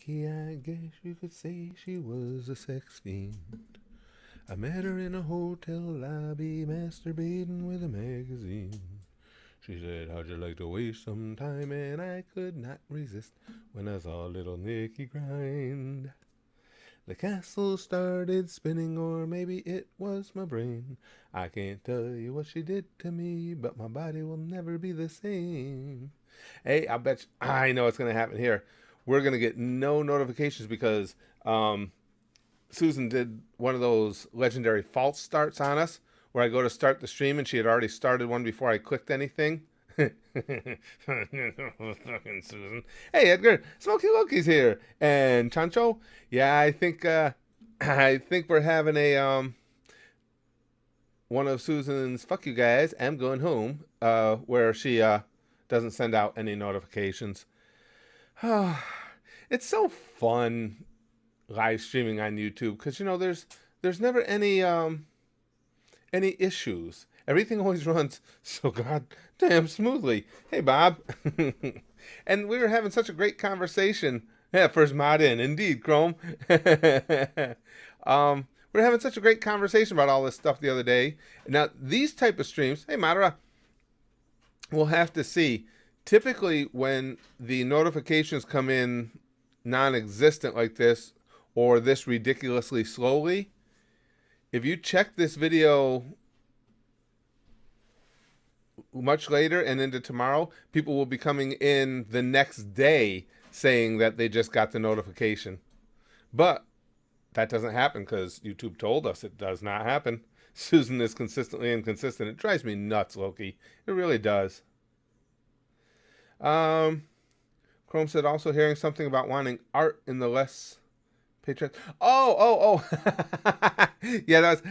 Nikki, I guess you could say she was a sex fiend. I met her in a hotel lobby, masturbating with a magazine. She said, how'd you like to waste some time? And I could not resist when I saw little Nikki grind. The castle started spinning, or maybe it was my brain. I can't tell you what she did to me, but my body will never be the same. Hey, I bet I know what's going to happen here. We're going to get no notifications because Susan did one of those legendary false starts on us where I go to start the stream and she had already started one before I clicked anything. Fucking Susan. Hey Edgar, Smokey Loki's here. And Chancho, yeah, I think we're having a one of Susan's fuck you guys, I'm going home, where she doesn't send out any notifications. It's so fun live streaming on YouTube because there's never any issues. Everything always runs so goddamn smoothly. Hey Bob, and we were having such a great conversation. Yeah, first mod in, indeed, Chrome. We were having such a great conversation about all this stuff the other day. Now these type of streams, hey Madara, we'll have to see. Typically, when the notifications come in non-existent like this, or this ridiculously slowly, if you check this video much later and into tomorrow, people will be coming in the next day saying that they just got the notification. But that doesn't happen because YouTube told us it does not happen. Susan is consistently inconsistent. It drives me nuts, Loki. It really does. Chrome said also hearing something about wanting art in the less Patreon. Oh. Yeah, that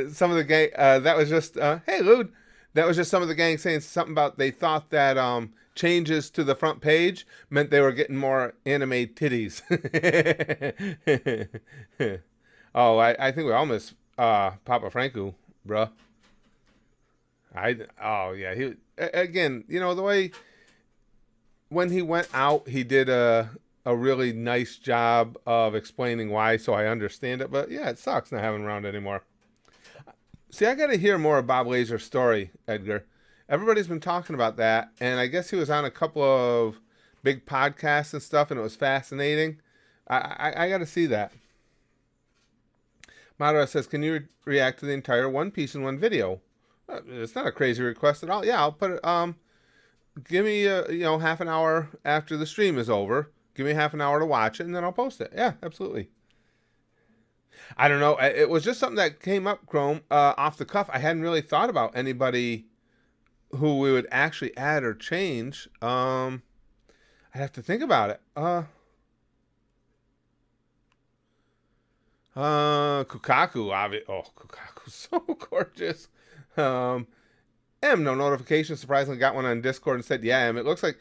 was some of the gang. That was just, hey, Lude. That was just some of the gang saying something about they thought that changes to the front page meant they were getting more anime titties. Oh, I think we all miss Papa Franco, bruh. Oh, yeah. He, again, the way when he went out, he did a really nice job of explaining why, so I understand it. But yeah, it sucks not having him around anymore. See, I got to hear more of Bob Lazer's story, Edgar. Everybody's been talking about that, and I guess he was on a couple of big podcasts and stuff, and it was fascinating. I got to see that. Madara says, can you react to the entire One Piece in one video? It's not a crazy request at all. Yeah, I'll put it. Give me half an hour after the stream is over. Give me half an hour to watch it, and then I'll post it. Yeah, absolutely. I don't know. It was just something that came up, Chrome, off the cuff. I hadn't really thought about anybody who we would actually add or change. I'd have to think about it. Kukaku, obviously. Oh, Kukaku's so gorgeous. No notification. Surprisingly, got one on Discord and said, yeah, it looks like...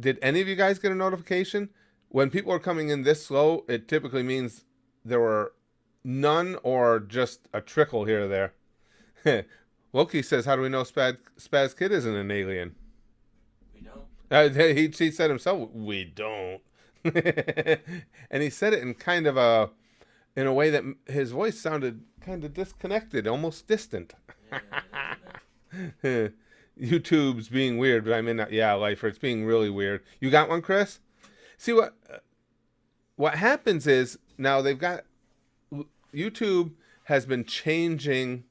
did any of you guys get a notification? When people are coming in this slow, it typically means there were none or just a trickle here or there. Loki says, how do we know Spaz Kid isn't an alien? We don't. He said himself, we don't. And he said it in kind of in a way that his voice sounded kind of disconnected, almost distant. YouTube's being weird, but I mean, yeah, Lifer, it's being really weird. You got one, Chris? See, what happens is, now they've got... YouTube has been changing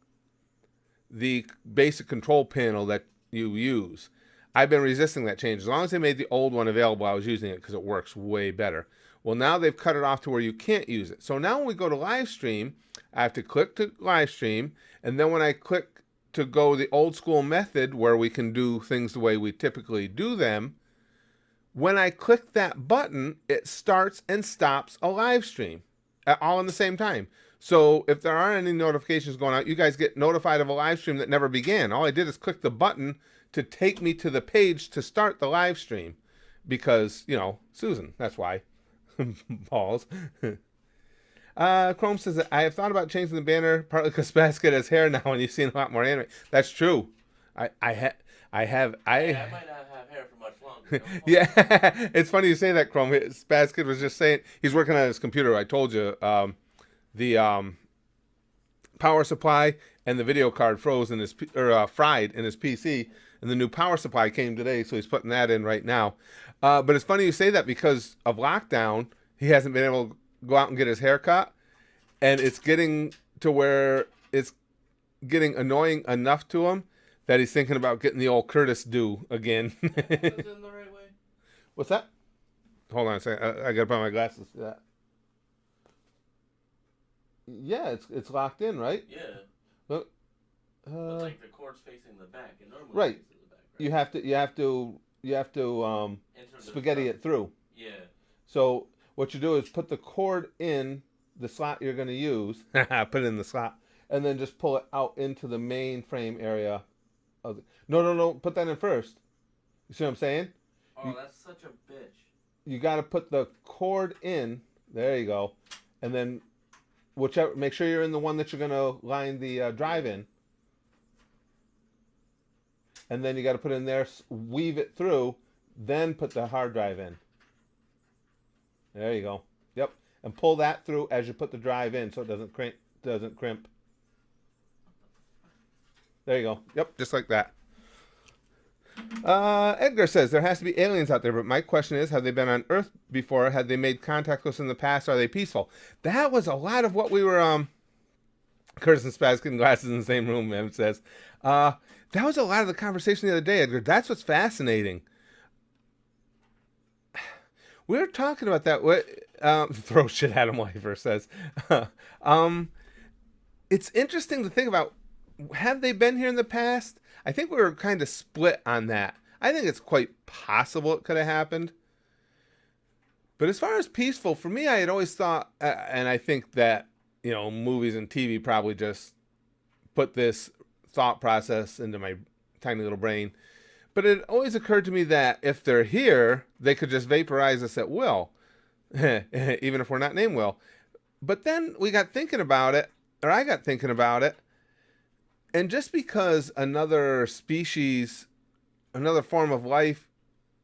the basic control panel that you use. I've been resisting that change. As long as they made the old one available, I was using it because it works way better. Well, now they've cut it off to where you can't use it. So now when we go to live stream, I have to click to live stream, and then when I click to go the old school method where we can do things the way we typically do them, when I click that button, it starts and stops a live stream all in the same time. So if there aren't any notifications going out, you guys get notified of a live stream that never began. All I did is click the button to take me to the page to start the live stream because, Susan, that's why. Balls. Chrome says that I have thought about changing the banner partly because Basket has hair now and you've seen a lot more anime. That's true. I might not have hair for much longer. Yeah, it's funny you say that, Chrome. Spaz Kid was just saying he's working on his computer. I told you the power supply and the video card froze in his fried in his PC, and the new power supply came today, so he's putting that in right now. But it's funny you say that because of lockdown, he hasn't been able to go out and get his hair cut, and it's getting to where it's getting annoying enough to him that he's thinking about getting the old Curtis do again. Is it in the right way? What's that? Hold on a second. I gotta put on my glasses. Yeah, it's locked in, right? Yeah. Look, But like the cord's facing the back, and normally right. it faces the back, right? You have to spaghetti it through. Yeah. So what you do is put the cord in the slot you're going to use. Put it in the slot, and then just pull it out into the main frame area. No. Put that in first. You see what I'm saying? Oh, that's such a bitch. You got to put the cord in. There you go, and then whichever. Make sure you're in the one that you're going to line the drive in. And then you got to put it in there, weave it through, then put the hard drive in. There you go. Yep. And pull that through as you put the drive in so it doesn't crimp. There you go. Yep, just like that. Edgar says, there has to be aliens out there, but my question is, have they been on Earth before? Had they made contact with us in the past? Are they peaceful? That was a lot of what we were, Curtis and Spaz getting glasses in the same room, Em says. That was a lot of the conversation the other day, Edgar. That's what's fascinating. We were talking about that. Throw shit at him, Lifer says. It's interesting to think about. Have they been here in the past? I think we were kind of split on that. I think it's quite possible it could have happened. But as far as peaceful, for me, I had always thought, and I think that, movies and TV probably just put this thought process into my tiny little brain. But it always occurred to me that if they're here, they could just vaporize us at will, even if we're not named Will. But then we got thinking about it, or I got thinking about it, and just because another species, another form of life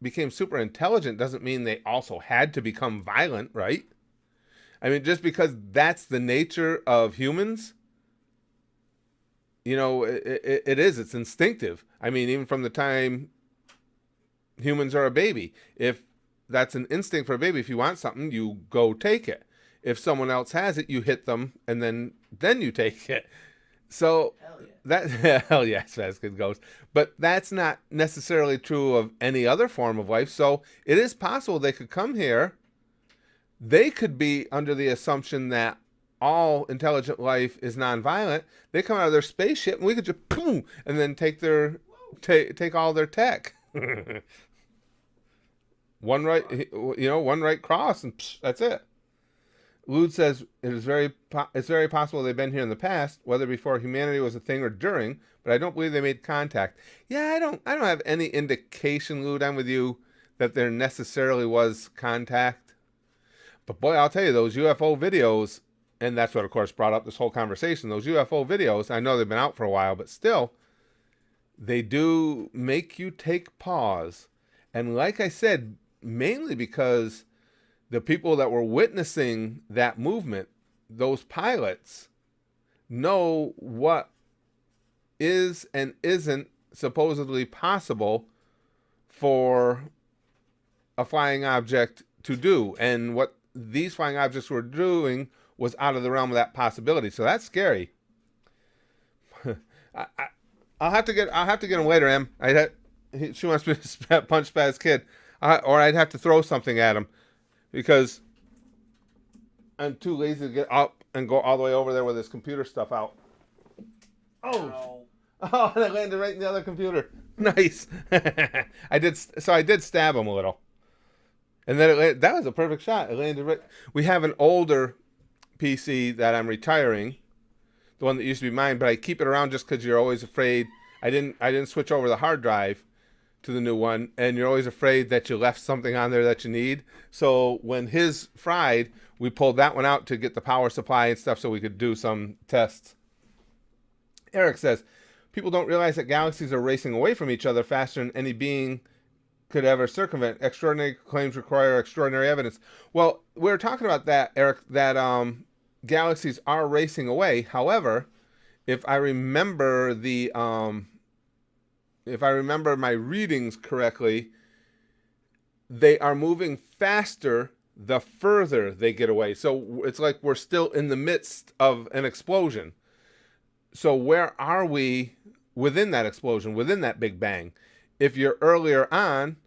became super intelligent doesn't mean they also had to become violent, right? I mean, just because that's the nature of humans, it's instinctive. I mean, even from the time humans are a baby, if that's an instinct for a baby, if you want something, you go take it. If someone else has it, you hit them, and then you take it. So hell yes, Vasquez goes. But that's not necessarily true of any other form of life. So it is possible they could come here. They could be under the assumption that all intelligent life is nonviolent. They come out of their spaceship, and we could just boom, and then take all their tech. one right cross, and that's it. Lude says it's very possible they've been here in the past, whether before humanity was a thing or during, but I don't believe they made contact. Yeah, I don't have any indication, Lude, I'm with you, that there necessarily was contact. But boy, I'll tell you, those UFO videos, and that's what, of course, brought up this whole conversation. Those UFO videos, I know they've been out for a while, but still, they do make you take pause. And like I said, mainly because the people that were witnessing that movement, those pilots, know what is and isn't supposedly possible for a flying object to do. And what these flying objects were doing was out of the realm of that possibility. So that's scary. I'll have to get him later, Em. She wants me to punch Spaz Kid, or I'd have to throw something at him because I'm too lazy to get up and go all the way over there with his computer stuff out. Oh, and I landed right in the other computer. Nice. I did stab him a little, and then that was a perfect shot. It landed right. We have an older PC that I'm retiring, the one that used to be mine, but I keep it around just because you're always afraid. I didn't switch over the hard drive to the new one, and you're always afraid that you left something on there that you need. So when his fried, we pulled that one out to get the power supply and stuff so we could do some tests. Eric says, people don't realize that galaxies are racing away from each other faster than any being could ever circumvent. Extraordinary claims require extraordinary evidence. Well, we were talking about that, Eric, that galaxies are racing away. However, if I remember if I remember my readings correctly, they are moving faster the further they get away. So it's like we're still in the midst of an explosion. So where are we within that explosion, within that Big Bang? If you're earlier on,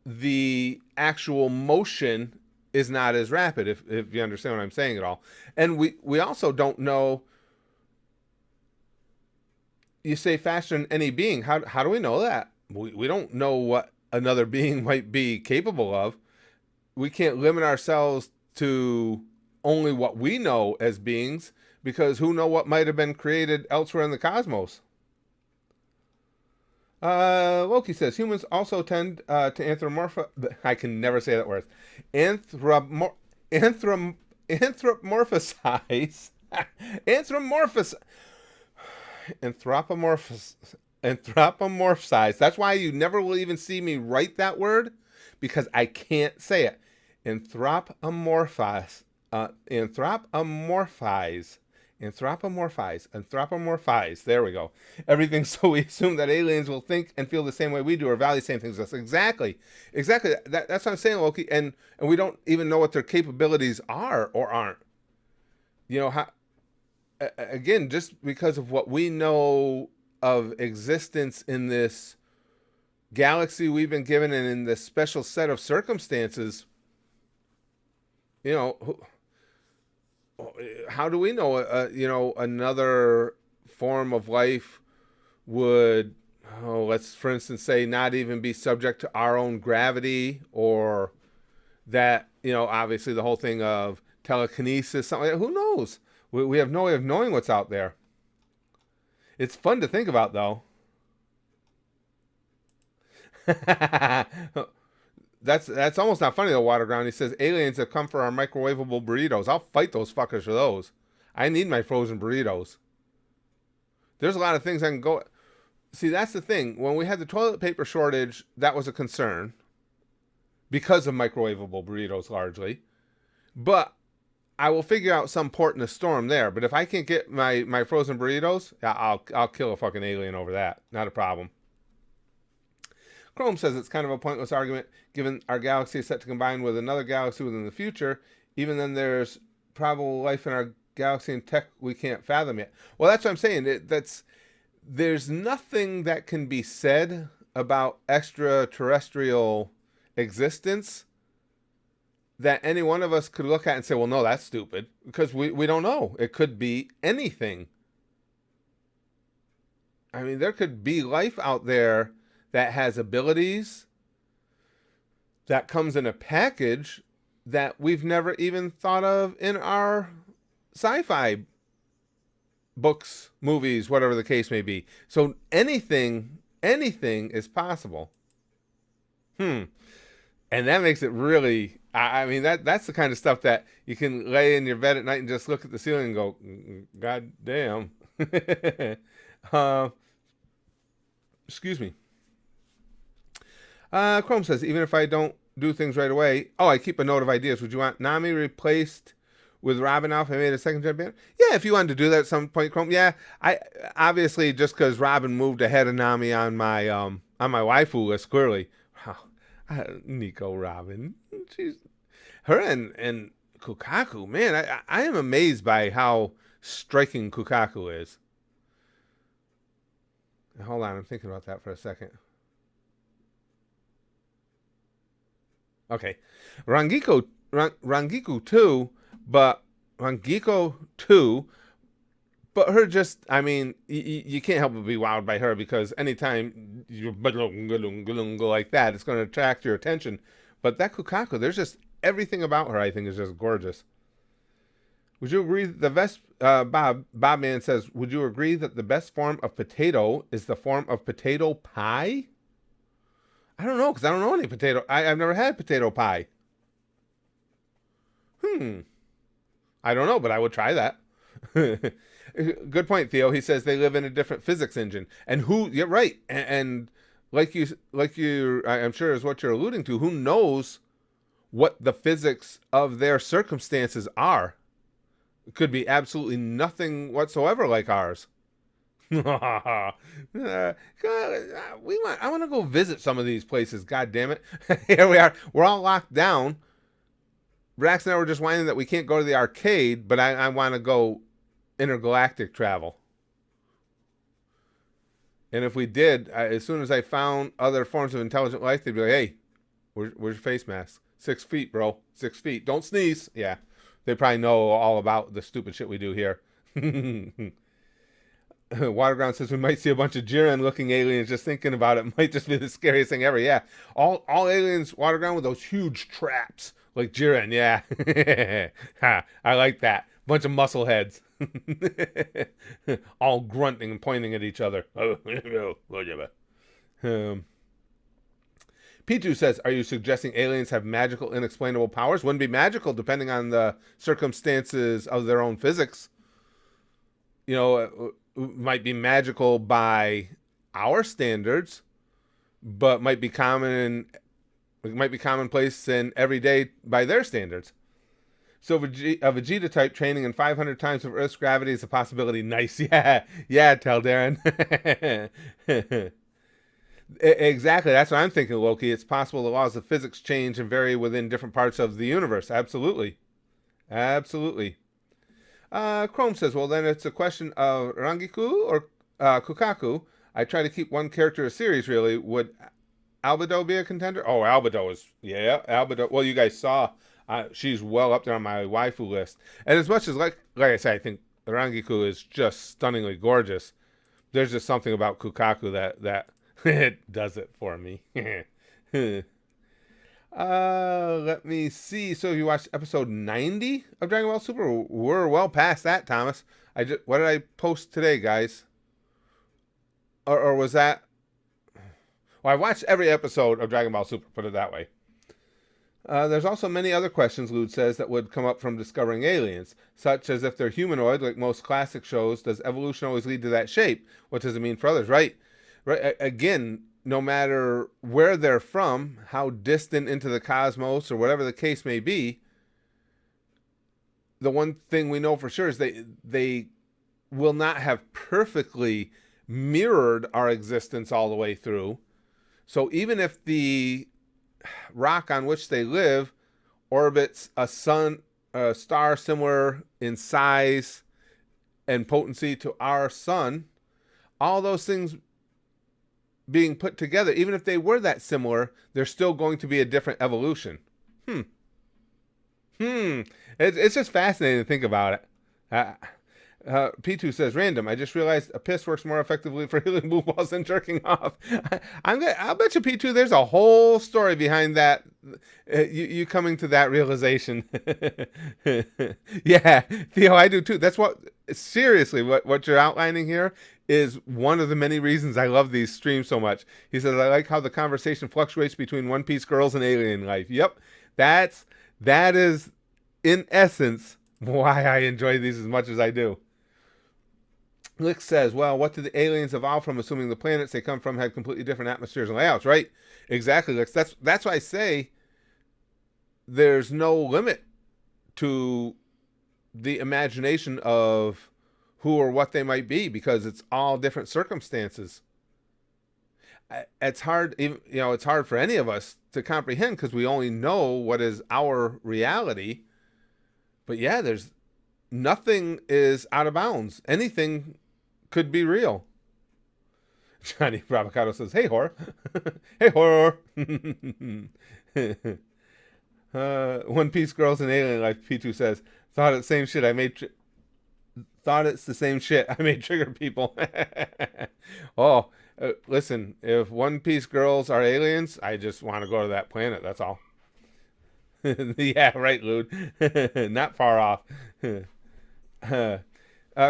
the actual motion is not as rapid, if you understand what I'm saying at all. And we also don't know, you say faster than any being. How do we know that? We don't know what another being might be capable of. We can't limit ourselves to only what we know as beings, because who know what might have been created elsewhere in the cosmos. Loki says humans also tend to anthropomorphize. I can never say that word. Anthropomorphize. Anthropomorphize. That's why you never will even see me write that word, because I can't say it. Anthropomorphize. Anthropomorphize. There we go. Everything. So we assume that aliens will think and feel the same way we do, or value the same things as us. Exactly. That's what I'm saying, Loki. And we don't even know what their capabilities are or aren't. You know, how, again, just because of what we know of existence in this galaxy we've been given, and in this special set of circumstances, you know, how do we know, another form of life would, let's, for instance, say not even be subject to our own gravity, or that, obviously the whole thing of telekinesis, something like that. Who knows? We have no way of knowing what's out there. It's fun to think about, though. That's almost not funny, though, Waterground. He says, aliens have come for our microwavable burritos. I'll fight those fuckers for those. I need my frozen burritos. There's a lot of things I can go... See, that's the thing. When we had the toilet paper shortage, that was a concern, because of microwavable burritos, largely. But I will figure out some port in a storm there. But if I can't get my frozen burritos, I'll kill a fucking alien over that. Not a problem. Chrome says it's kind of a pointless argument, given our galaxy is set to combine with another galaxy within the future. Even then, there's probable life in our galaxy and tech we can't fathom yet. Well, that's what I'm saying. There's nothing that can be said about extraterrestrial existence that any one of us could look at and say, well, no, that's stupid, because we don't know. It could be anything. I mean, there could be life out there that has abilities, that comes in a package that we've never even thought of in our sci-fi books, movies, whatever the case may be. So anything is possible. And that makes it really, I mean, that's the kind of stuff that you can lay in your bed at night and just look at the ceiling and go, God damn. Excuse me. Chrome says, even if I don't do things right away, I keep a note of ideas. Would you want Nami replaced with Robin now if I made a second gen band? Yeah, if you wanted to do that at some point, Chrome. Yeah, I obviously, just because Robin moved ahead of Nami on my waifu list, clearly. Wow, Nico Robin, she's her and Kukaku. Man, I am amazed by how striking Kukaku is. Hold on, I'm thinking about that for a second. Okay, Rangiko 2, but her just, I mean, you can't help but be wowed by her, because anytime you go like that, it's going to attract your attention. But that Kukaku, there's just everything about her, I think, is just gorgeous. Would you agree that the best, Bobman says, would you agree that the best form of potato is the form of potato pie? I don't know, because I don't know any potato. I've never had potato pie. I don't know, but I would try that. Good point, Theo. He says they live in a different physics engine. And you're right. And I'm sure is what you're alluding to. Who knows what the physics of their circumstances are? It could be absolutely nothing whatsoever like ours. I want to go visit some of these places. God damn it! Here we are. We're all locked down. Brax and I were just whining that we can't go to the arcade, but I want to go intergalactic travel. And if we did, as soon as I found other forms of intelligent life, they'd be like, "Hey, where's your face mask? 6 feet, bro. 6 feet. Don't sneeze." Yeah, they probably know all about the stupid shit we do here. Waterground says we might see a bunch of Jiren-looking aliens. Just thinking about it might just be the scariest thing ever. Yeah, all aliens, Waterground, with those huge traps like Jiren. Yeah, I like that. Bunch of muscle heads, all grunting and pointing at each other. P2 says, are you suggesting aliens have magical, inexplainable powers? Wouldn't be magical depending on the circumstances of their own physics. You know, might be magical by our standards, but might be commonplace and everyday by their standards. So a Vegeta type training in 500 times of Earth's gravity is a possibility. Nice, yeah, Teldarin. Exactly, that's what I'm thinking, Loki. It's possible the laws of physics change and vary within different parts of the universe. Absolutely. Chrome says, well, then it's a question of Rangiku or Kukaku. I try to keep one character a series, really. Would Albedo be a contender? Oh, Albedo is, Albedo. Well, you guys saw, she's well up there on my waifu list. And as much as, like I said, I think Rangiku is just stunningly gorgeous. There's just something about Kukaku that it does it for me. Let me see. So you watched episode 90 of Dragon Ball Super? We're well past that, Thomas. What did I post today, guys? Or was that? Well, I watched every episode of Dragon Ball Super, put it that way. There's also many other questions, Lude says, that would come up from discovering aliens, such as if they're humanoid, like most classic shows, does evolution always lead to that shape? What does it mean for others? Right. Again, no matter where they're from, how distant into the cosmos, or whatever the case may be, the one thing we know for sure is they will not have perfectly mirrored our existence all the way through. So even if the rock on which they live orbits a star similar in size and potency to our sun, all those things being put together, even if they were that similar, there's still going to be a different evolution. It's just fascinating to think about it. P2 says, random. I just realized a piss works more effectively for healing blue balls than jerking off. I'll bet you, P2, there's a whole story behind that. You coming to that realization. Yeah, Theo, I do too. That's seriously, what you're outlining here is one of the many reasons I love these streams so much. He says, I like how the conversation fluctuates between One Piece girls and alien life. Yep, that is, in essence, why I enjoy these as much as I do. Lick says, well, what did the aliens evolve from, assuming the planets they come from had completely different atmospheres and layouts, right? Exactly, Lick. That's why I say there's no limit to the imagination of who or what they might be, because it's all different circumstances. It's hard, it's hard for any of us to comprehend because we only know what is our reality. But yeah, nothing is out of bounds. Anything could be real. Johnny Bravocado says, hey, whore. Hey, whore. One Piece girls and alien life, P2 says, thought it's the same shit. I made trigger people. Listen, if One Piece girls are aliens, I just want to go to that planet. That's all. Yeah, right, Lude. Not far off.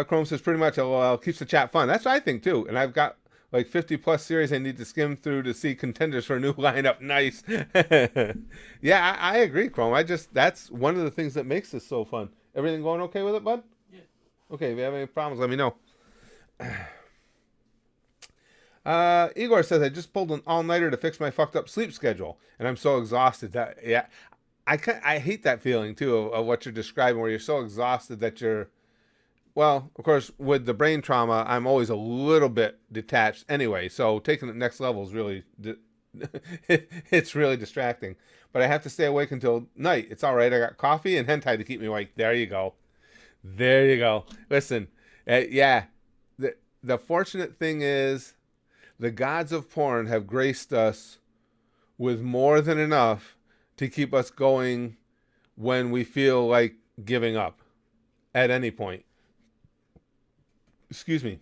Chrome says, pretty much, LOL, keeps the chat fun. That's what I think, too. And I've got like 50 plus series I need to skim through to see contenders for a new lineup. Nice. Yeah, I agree, Chrome. That's one of the things that makes this so fun. Everything going okay with it, bud? Yeah. Okay, if you have any problems, let me know. Igor says, I just pulled an all-nighter to fix my fucked up sleep schedule, and I'm so exhausted that, yeah, I hate that feeling, too, of what you're describing, where you're so exhausted that you're, well, of course, with the brain trauma, I'm always a little bit detached anyway, so taking it next level is really, it's really distracting. But I have to stay awake until night. It's all right. I got coffee and hentai to keep me awake. There you go. There you go. Listen, yeah, the fortunate thing is the gods of porn have graced us with more than enough to keep us going when we feel like giving up at any point. Excuse me.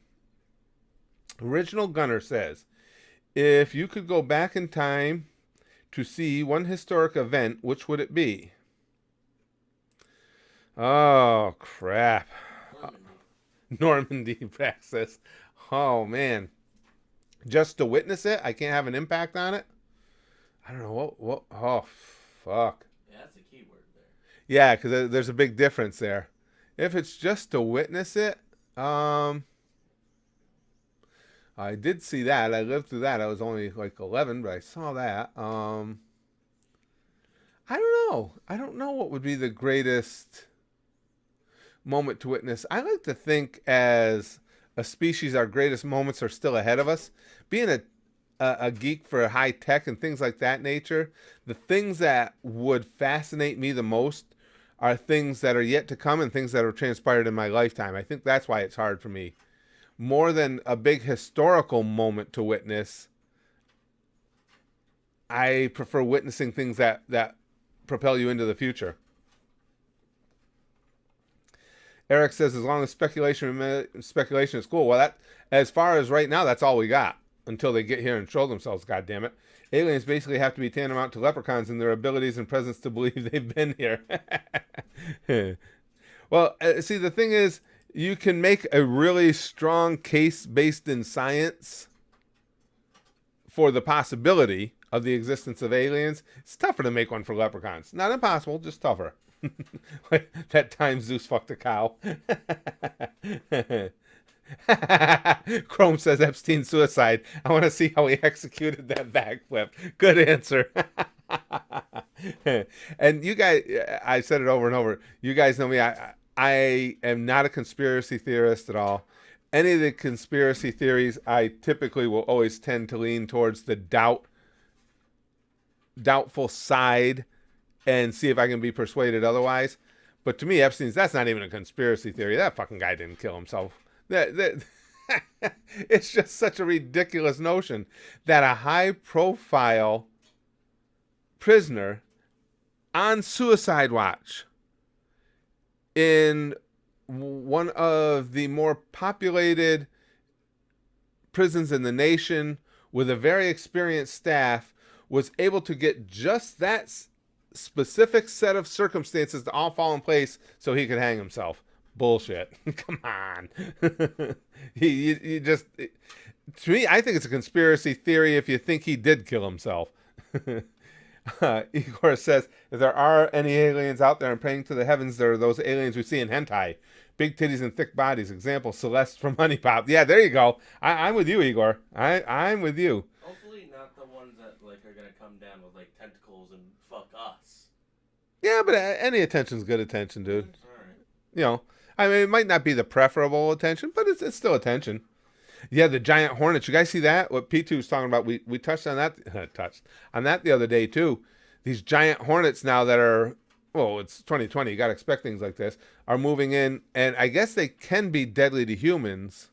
Original Gunner says, if you could go back in time to see one historic event, which would it be? Oh, crap. Normandy praxis. Oh, man. Just to witness it? I can't have an impact on it? I don't know. What? Oh, fuck. Yeah, that's a key word there. Yeah, because there's a big difference there. If it's just to witness it, I did see that. I lived through that. I was only like 11, but I saw that. I don't know. I don't know what would be the greatest moment to witness. I like to think as a species, our greatest moments are still ahead of us. Being a geek for high tech and things like that nature, the things that would fascinate me the most are things that are yet to come and things that have transpired in my lifetime. I think that's why it's hard for me. More than a big historical moment to witness, I prefer witnessing things that propel you into the future. Eric says, as long as speculation is cool. Well, that, as far as right now, that's all we got until they get here and show themselves. God damn it! Aliens basically have to be tantamount to leprechauns in their abilities and presence to believe they've been here. Well, see, the thing is, you can make a really strong case based in science for the possibility of the existence of aliens. It's tougher to make one for leprechauns. Not impossible, just tougher. Like that time Zeus fucked a cow. Chrome says Epstein's suicide. I want to see how he executed that backflip. Good answer. And you guys, I said it over and over. You guys know me. I am not a conspiracy theorist at all. Any of the conspiracy theories, I typically will always tend to lean towards the doubtful side and see if I can be persuaded otherwise. But to me, that's not even a conspiracy theory. That fucking guy didn't kill himself. It's just such a ridiculous notion that a high-profile prisoner on suicide watch in one of the more populated prisons in the nation with a very experienced staff was able to get just that specific set of circumstances to all fall in place so he could hang himself. Bullshit. Come on. you just, to me, I think it's a conspiracy theory if you think he did kill himself. Igor says, if there are any aliens out there, I'm praying to the heavens there are those aliens we see in hentai. Big titties and thick bodies. Example, Celeste from Honey Pop. Yeah, there you go. I'm with you, Igor. I'm with you. Hopefully not the ones that like are gonna come down with like tentacles and fuck us. Yeah, but any attention's good attention, dude. All right. You know, I mean, it might not be the preferable attention, but it's still attention. Yeah, the giant hornets. You guys see that? What P2 was talking about. We touched on that. Touched on that the other day too. These giant hornets now that are, well, it's 2020. You got to expect things like this. Are moving in, and I guess they can be deadly to humans,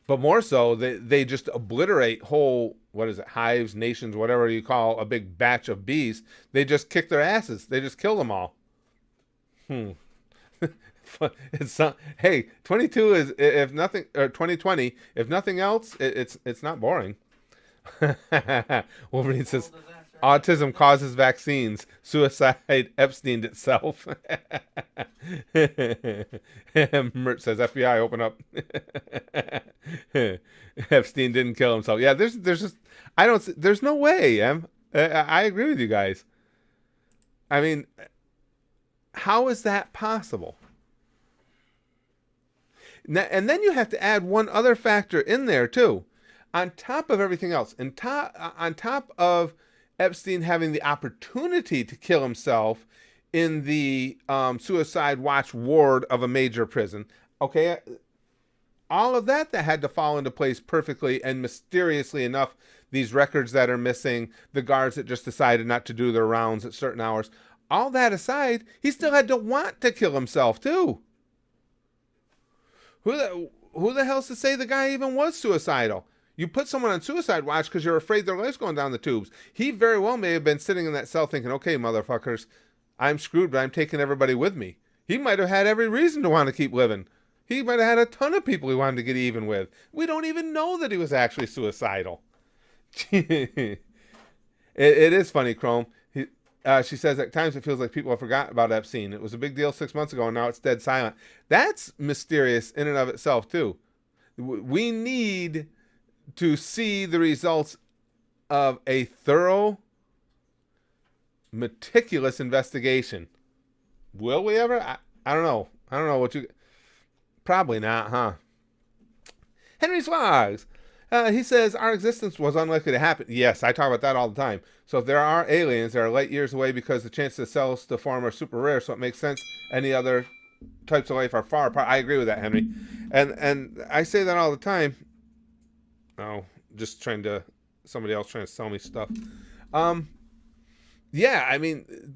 but more so, they just obliterate whole, what is it, hives, nations, whatever you call a big batch of bees. They just kick their asses. They just kill them all. It's not, hey, 22 is, if nothing, or 2020, if nothing else, it's not boring. Wolverine says, autism causes vaccines. Suicide Epsteined itself. Mert says, FBI, open up. Epstein didn't kill himself. Yeah, there's just, there's no way, I agree with you guys. I mean, how is that possible? And then you have to add one other factor in there, too. on top of everything else, on top of Epstein having the opportunity to kill himself in the suicide watch ward of a major prison, okay, all of that had to fall into place perfectly, and mysteriously enough, these records that are missing, the guards that just decided not to do their rounds at certain hours, all that aside, he still had to want to kill himself too. Who the hell's to say the guy even was suicidal? You put someone on suicide watch because you're afraid their life's going down the tubes. He very well may have been sitting in that cell thinking, okay, motherfuckers, I'm screwed, but I'm taking everybody with me. He might have had every reason to want to keep living. He might have had a ton of people he wanted to get even with. We don't even know that he was actually suicidal. It is funny, Chrome. She says, at times it feels like people have forgotten about Epstein. It was a big deal 6 months ago, and now it's dead silent. That's mysterious in and of itself, too. We need to see the results of a thorough, meticulous investigation. Will we ever? I don't know. I don't know what you... Probably not, huh? Henry Swags. He says, our existence was unlikely to happen. Yes, I talk about that all the time. So if there are aliens, they are light years away because the chances of cells to form are super rare, so it makes sense. Any other types of life are far apart. I agree with that, Henry. And I say that all the time. Oh, just somebody else trying to sell me stuff. Yeah, I mean,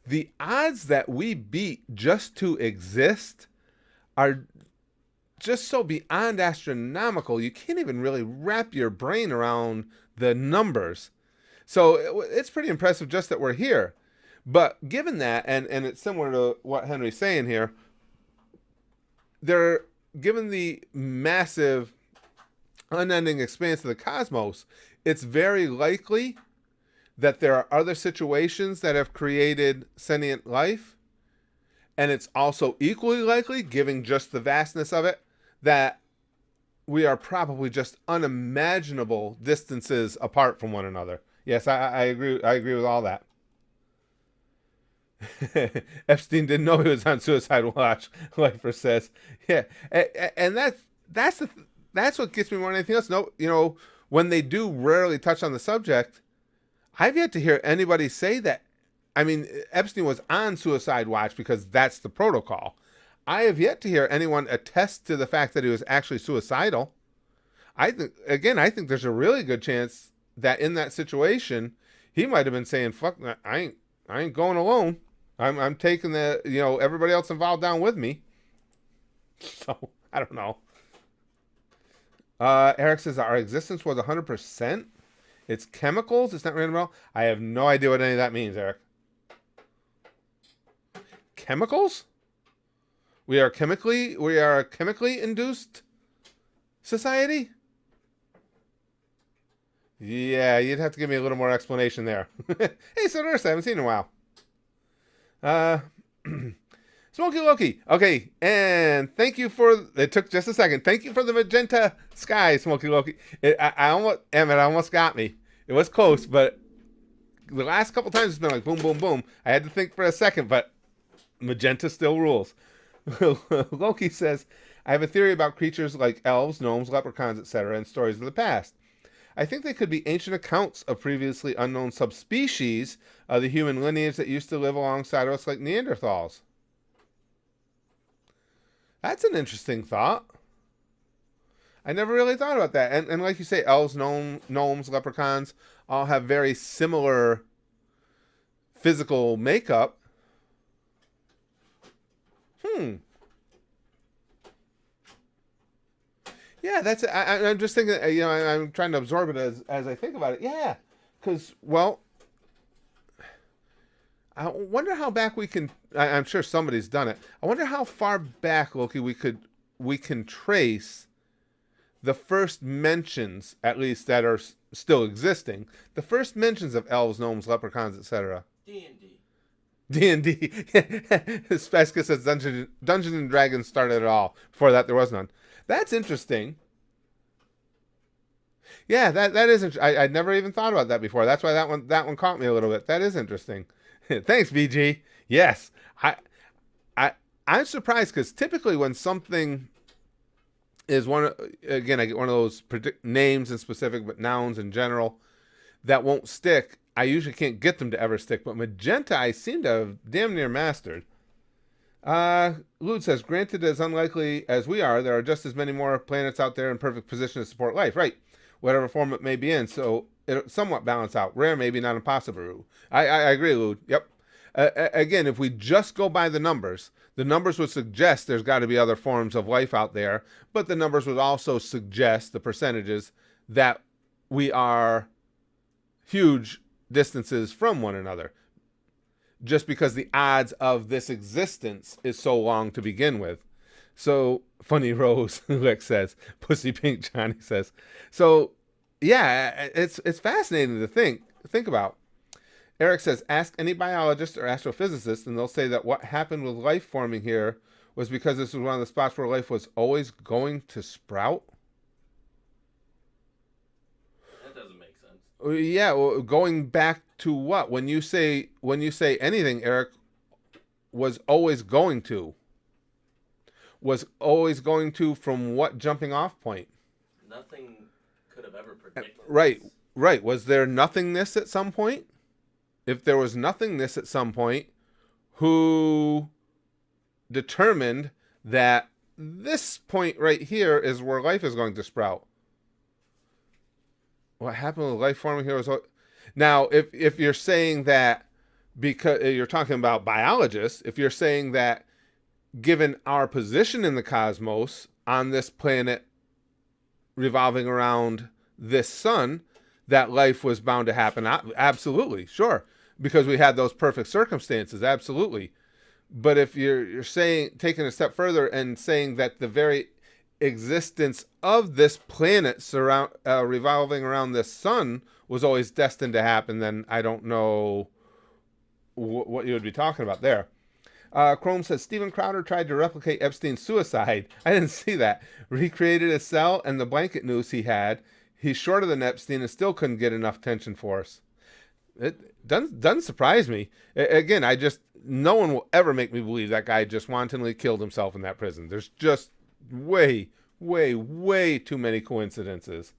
the odds that we beat just to exist are just so beyond astronomical, you can't even really wrap your brain around the numbers. So it's pretty impressive just that we're here. But given that, and it's similar to what Henry's saying here, given the massive, unending expanse of the cosmos, it's very likely that there are other situations that have created sentient life. And it's also equally likely, given just the vastness of it, that we are probably just unimaginable distances apart from one another. Yes, I agree. I agree with all that. Epstein didn't know he was on suicide watch. Lifer says, "Yeah," and that's what gets me more than anything else. No, when they do rarely touch on the subject, I've yet to hear anybody say that. I mean, Epstein was on suicide watch because that's the protocol. I have yet to hear anyone attest to the fact that he was actually suicidal. I think there's a really good chance that in that situation, he might have been saying, "Fuck, I ain't going alone. I'm taking everybody else involved down with me." So I don't know. Eric says our existence was 100%. It's chemicals. It's not random at all. I have no idea what any of that means, Eric. Chemicals? We are a chemically induced society? Yeah, you'd have to give me a little more explanation there. Hey, so nurse, I haven't seen you in a while. Smokey Loki. Okay, and thank you it took just a second. Thank you for the magenta sky, Smokey Loki. I almost got me. It was close, but the last couple times it's been like boom, boom, boom. I had to think for a second, but magenta still rules. Loki says, I have a theory about creatures like elves, gnomes, leprechauns, etc. in stories of the past. I think they could be ancient accounts of previously unknown subspecies of the human lineage that used to live alongside us like Neanderthals. That's an interesting thought. I never really thought about that. And like you say, elves, gnomes, leprechauns all have very similar physical makeup. Yeah, I'm just thinking, I'm trying to absorb it as I think about it. Yeah, because, well, I wonder how back we can, I'm sure somebody's done it. I wonder how far back, Loki, we can trace the first mentions, at least that are still existing, the first mentions of elves, gnomes, leprechauns, etc. D&D. D&D. Speska says Dungeons and Dragons started it all. Before that, there was none. That's interesting. Yeah, that is interesting. I'd never even thought about that before. That's why that one caught me a little bit. That is interesting. Thanks, VG. Yes. I'm surprised because typically when something is one, again, I get one of those names in specific, but nouns in general that won't stick. I usually can't get them to ever stick, but magenta I seem to have damn near mastered. Lude says, granted as unlikely as we are, there are just as many more planets out there in perfect position to support life. Right. Whatever form it may be in, so it somewhat balance out. Rare, maybe not impossible. I agree, Lude. Yep. Again, if we just go by the numbers would suggest there's got to be other forms of life out there, but the numbers would also suggest, the percentages, that we are huge distances from one another, just because the odds of this existence is so long to begin with. So, funny Rose, Lex says. Pussy Pink, Johnny says. So, yeah, it's fascinating to think about. Eric says, ask any biologist or astrophysicist, and they'll say that what happened with life forming here was because this was one of the spots where life was always going to sprout. That doesn't make sense. Yeah, well, going back to what? When you say anything, Eric, was always going to. Was always going to from what jumping off point? Nothing could have ever predicted Right, this. right. Was there nothingness at some point? If there was nothingness at some point, who determined that this point right here is where life is going to sprout? What happened with life forming here was... Now, if you're saying that because you're talking about biologists, if you're saying that given our position in the cosmos on this planet revolving around this sun, that life was bound to happen, absolutely, sure, because we had those perfect circumstances, absolutely. But if you're saying, taking a step further and saying that the very existence of this planet revolving around this sun was always destined to happen, then I don't know what you would be talking about there. Chrome says, Steven Crowder tried to replicate Epstein's suicide. I didn't see that. Recreated his cell and the blanket noose he had. He's shorter than Epstein and still couldn't get enough tension force. It doesn't surprise me. Again, no one will ever make me believe that guy just wantonly killed himself in that prison. There's just way, way, way too many coincidences.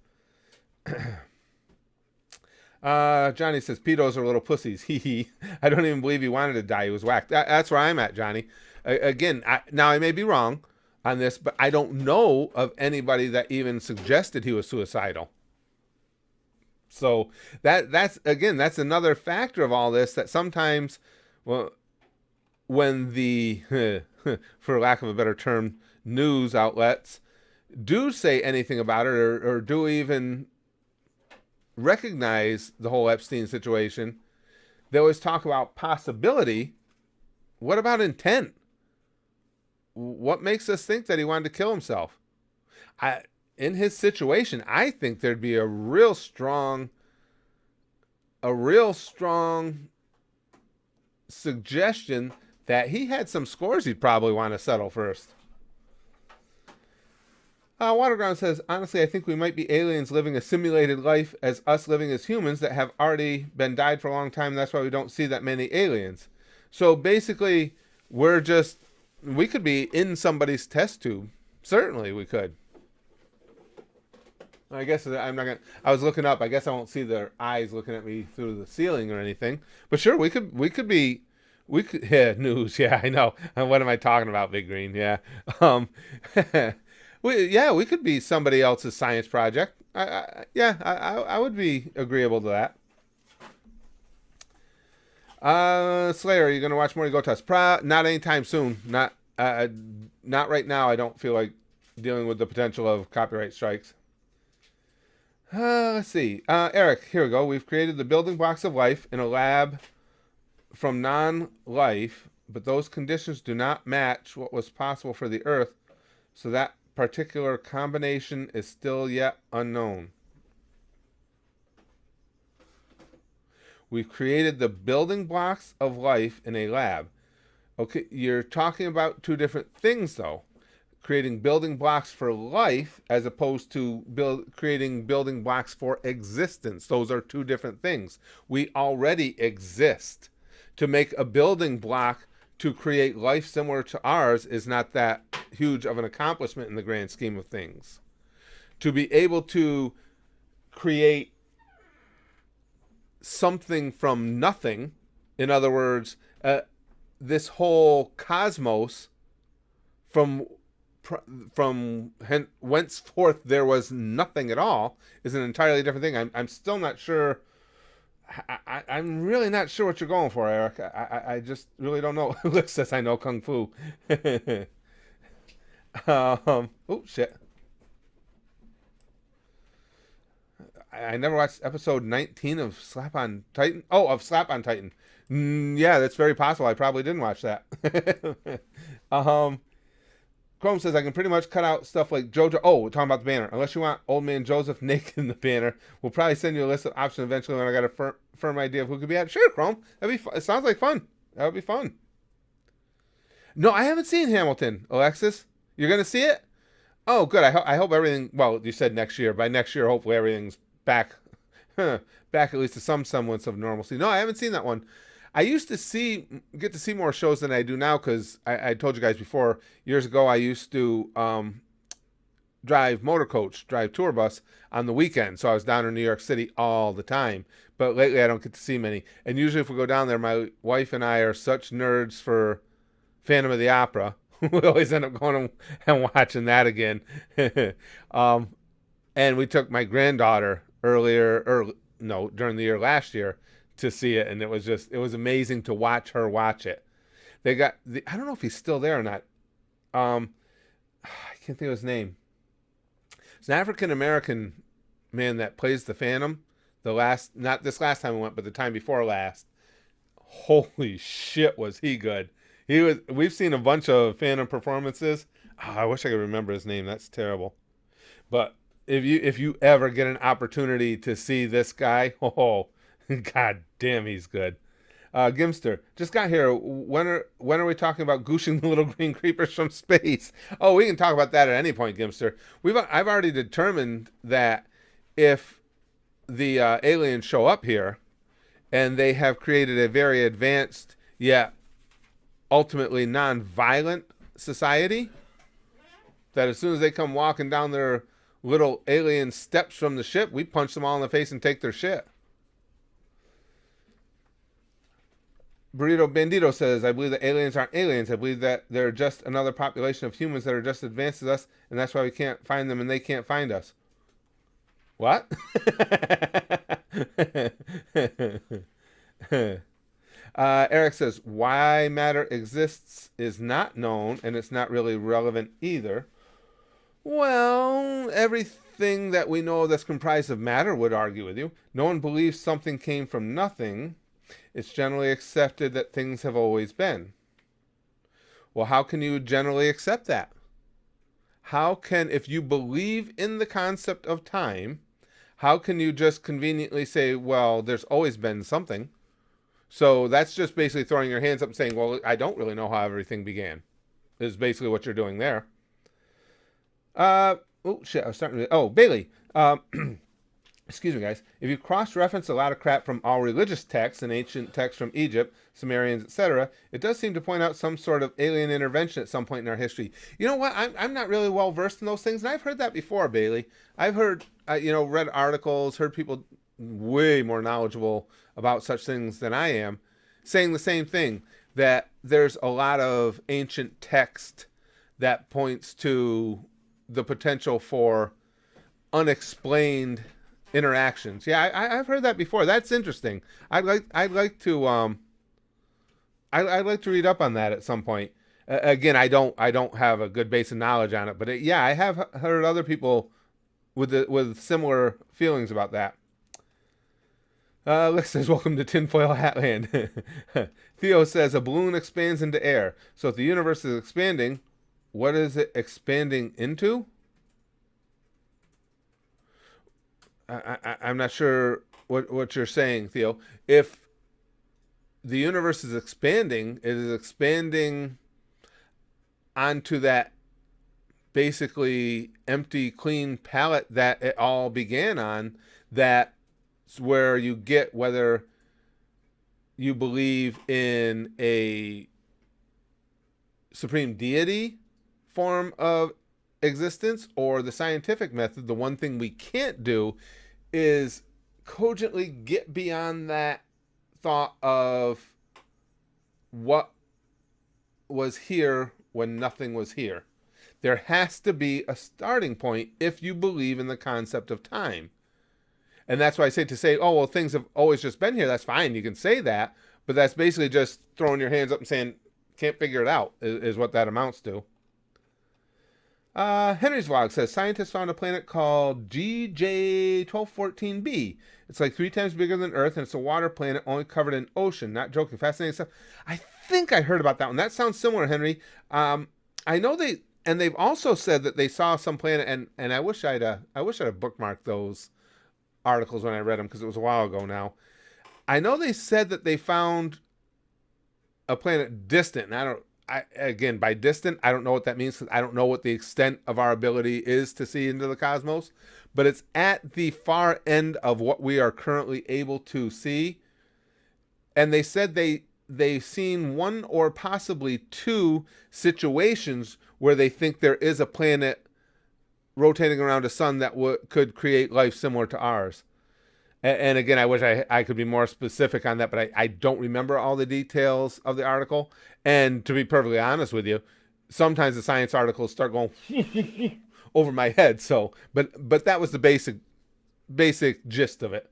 Johnny says, pedos are little pussies. I don't even believe he wanted to die. He was whacked. That's where I'm at, Johnny. Again, now I may be wrong on this, but I don't know of anybody that even suggested he was suicidal. So that's another factor of all this, that sometimes, well, when the, for lack of a better term, news outlets do say anything about it, or do even recognize the whole Epstein situation, they always talk about possibility. What about intent? What makes us think that he wanted to kill himself? In his situation, I think there'd be a real strong suggestion that he had some scores he'd probably want to settle first. Waterground says, honestly, I think we might be aliens living a simulated life as us living as humans that have already been died for a long time. That's why we don't see that many aliens. So basically, we could be in somebody's test tube. Certainly we could. I guess I'm not gonna. I was looking up. I guess I won't see their eyes looking at me through the ceiling or anything. But sure, we could be. Yeah, news. Yeah, I know. What am I talking about, Big Green? Yeah. We could be somebody else's science project. I would be agreeable to that. Slayer, are you gonna watch more Gotas? Not anytime soon. Not right now. I don't feel like dealing with the potential of copyright strikes. Let's see. Eric, here we go. We've created the building blocks of life in a lab from non-life, but those conditions do not match what was possible for the Earth, so that particular combination is still yet unknown. We've created the building blocks of life in a lab. Okay, you're talking about two different things, though. Creating building blocks for life as opposed to creating building blocks for existence. Those are two different things. We already exist. To make a building block to create life similar to ours is not that huge of an accomplishment in the grand scheme of things. To be able to create something from nothing, in other words, this whole cosmos from whenceforth there was nothing at all, is an entirely different thing. I'm still not sure. I'm really not sure what you're going for, Eric. I just really don't know. Luke says I know Kung Fu. Oh, shit. I never watched episode 19 of Slap on Titan. Oh, of Slap on Titan. Yeah, that's very possible. I probably didn't watch that. Chrome says I can pretty much cut out stuff like JoJo. Oh, we're talking about the banner. Unless you want Old Man Joseph naked in the banner, we'll probably send you a list of options eventually when I got a firm idea of who could be at. Sure, Chrome. That'd be fun. It sounds like fun. That would be fun. No, I haven't seen Hamilton, Alexis. You're going to see it? Oh, good. I hope everything, well, you said next year. By next year, hopefully everything's back at least to some semblance of normalcy. No, I haven't seen that one. I used to get to see more shows than I do now because I told you guys before, years ago, I used to drive tour bus on the weekend. So I was down in New York City all the time. But lately I don't get to see many. And usually if we go down there, my wife and I are such nerds for Phantom of the Opera. We always end up going and watching that again. And we took my granddaughter during the year last year to see it, and it was amazing to watch her watch it. I don't know if he's still there or not. I can't think of his name. It's an African American man that plays the Phantom. Not this last time we went, but the time before last. Holy shit, was he good? We've seen a bunch of Phantom performances. Oh, I wish I could remember his name. That's terrible. But if you ever get an opportunity to see this guy, oh, god damn, he's good. Gimster just got here. When are we talking about gooshing the little green creepers from space? Oh, we can talk about that at any point, Gimster. I've already determined that if the aliens show up here and they have created a very advanced yet ultimately non-violent society, that as soon as they come walking down their little alien steps from the ship, we punch them all in the face and take their shit. Burrito Bandito says, I believe that aliens aren't aliens. I believe that they're just another population of humans that are just as advanced as us, and that's why we can't find them and they can't find us. What? Eric says, why matter exists is not known, and it's not really relevant either. Well, everything that we know that's comprised of matter would argue with you. No one believes something came from nothing. It's generally accepted that things have always been. Well, how can you generally accept that? If you believe in the concept of time, how can you just conveniently say, well, there's always been something? So that's just basically throwing your hands up and saying, well, I don't really know how everything began, is basically what you're doing there. Bailey. Excuse me, guys. If you cross-reference a lot of crap from all religious texts and ancient texts from Egypt, Sumerians, etc., it does seem to point out some sort of alien intervention at some point in our history. You know what? I'm not really well-versed in those things, and I've heard that before, Bailey. I've heard, read articles, heard people way more knowledgeable about such things than I am, saying the same thing, that there's a lot of ancient text that points to the potential for unexplained interactions. Yeah, I've heard that before. That's interesting. I'd like to read up on that at some point. Again, I don't have a good base of knowledge on it, but I have heard other people with similar feelings about that. Lex says, welcome to Tinfoil Hatland. Theo says, a balloon expands into air. So if the universe is expanding, what is it expanding into? I'm not sure what you're saying, Theo. If the universe is expanding, it is expanding onto that basically empty, clean palette that it all began on. That's where you get whether you believe in a supreme deity form of existence or the scientific method, the one thing we can't do is cogently get beyond that thought of what was here when nothing was here. There has to be a starting point if you believe in the concept of time. And that's why I say to say, oh, well, things have always just been here. That's fine. You can say that. But that's basically just throwing your hands up and saying, can't figure it out, is what that amounts to. Henry's Vlog says, scientists found a planet called GJ1214b. It's like 3 times bigger than Earth, and it's a water planet only covered in ocean. Not joking. Fascinating stuff. I think I heard about that one. That sounds similar, Henry. I know they've also said that they saw some planet, and I wish I'd bookmarked those articles when I read them, because it was a while ago now. I know they said that they found a planet distant, and again, by distant, I don't know what that means, because I don't know what the extent of our ability is to see into the cosmos, but it's at the far end of what we are currently able to see. And they said they've seen 1 or possibly 2 situations where they think there is a planet rotating around a sun that could create life similar to ours. And again, I wish I could be more specific on that, but I don't remember all the details of the article. And to be perfectly honest with you, sometimes the science articles start going over my head. So, but that was the basic gist of it.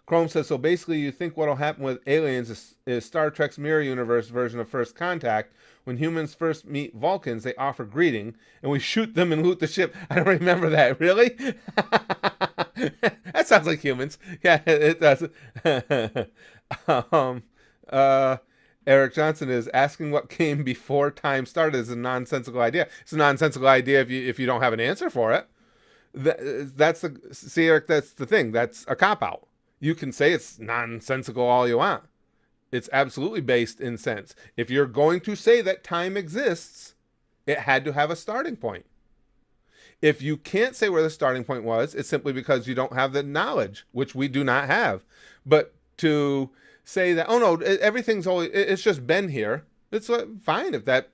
Chrome says, so basically you think what'll happen with aliens is Star Trek's Mirror Universe version of First Contact. When humans first meet Vulcans, they offer greeting, and we shoot them and loot the ship. I don't remember that. Really? That sounds like humans. Yeah, it does. Eric Johnson is asking what came before time started is a nonsensical idea. It's a nonsensical idea if you don't have an answer for it. See, Eric, that's the thing. That's a cop-out. You can say it's nonsensical all you want. It's absolutely based in sense. If you're going to say that time exists, it had to have a starting point. If you can't say where the starting point was, it's simply because you don't have the knowledge, which we do not have. But to say that, oh no, everything's always, it's just been here, it's fine. If that,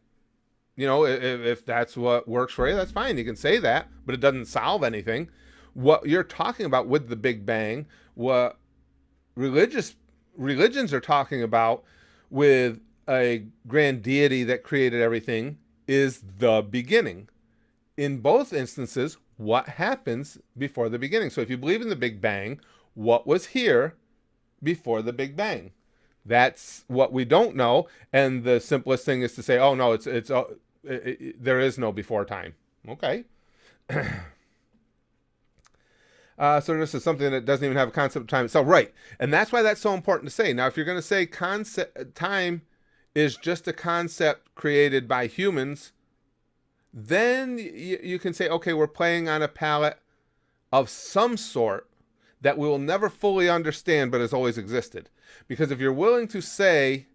if that's what works for you, that's fine. You can say that, but it doesn't solve anything. What you're talking about with the Big Bang, what religions are talking about with a grand deity that created everything, is the beginning. In both instances, what happens before the beginning? So if you believe in the Big Bang, what was here before the Big Bang? That's what we don't know. And the simplest thing is to say, oh no, there is no before time. Okay. So this is something that doesn't even have a concept of time. So right, and that's why that's so important to say. Now, if you're going to say time is just a concept created by humans, then you can say, okay, we're playing on a palette of some sort that we will never fully understand, but has always existed. Because if you're willing to say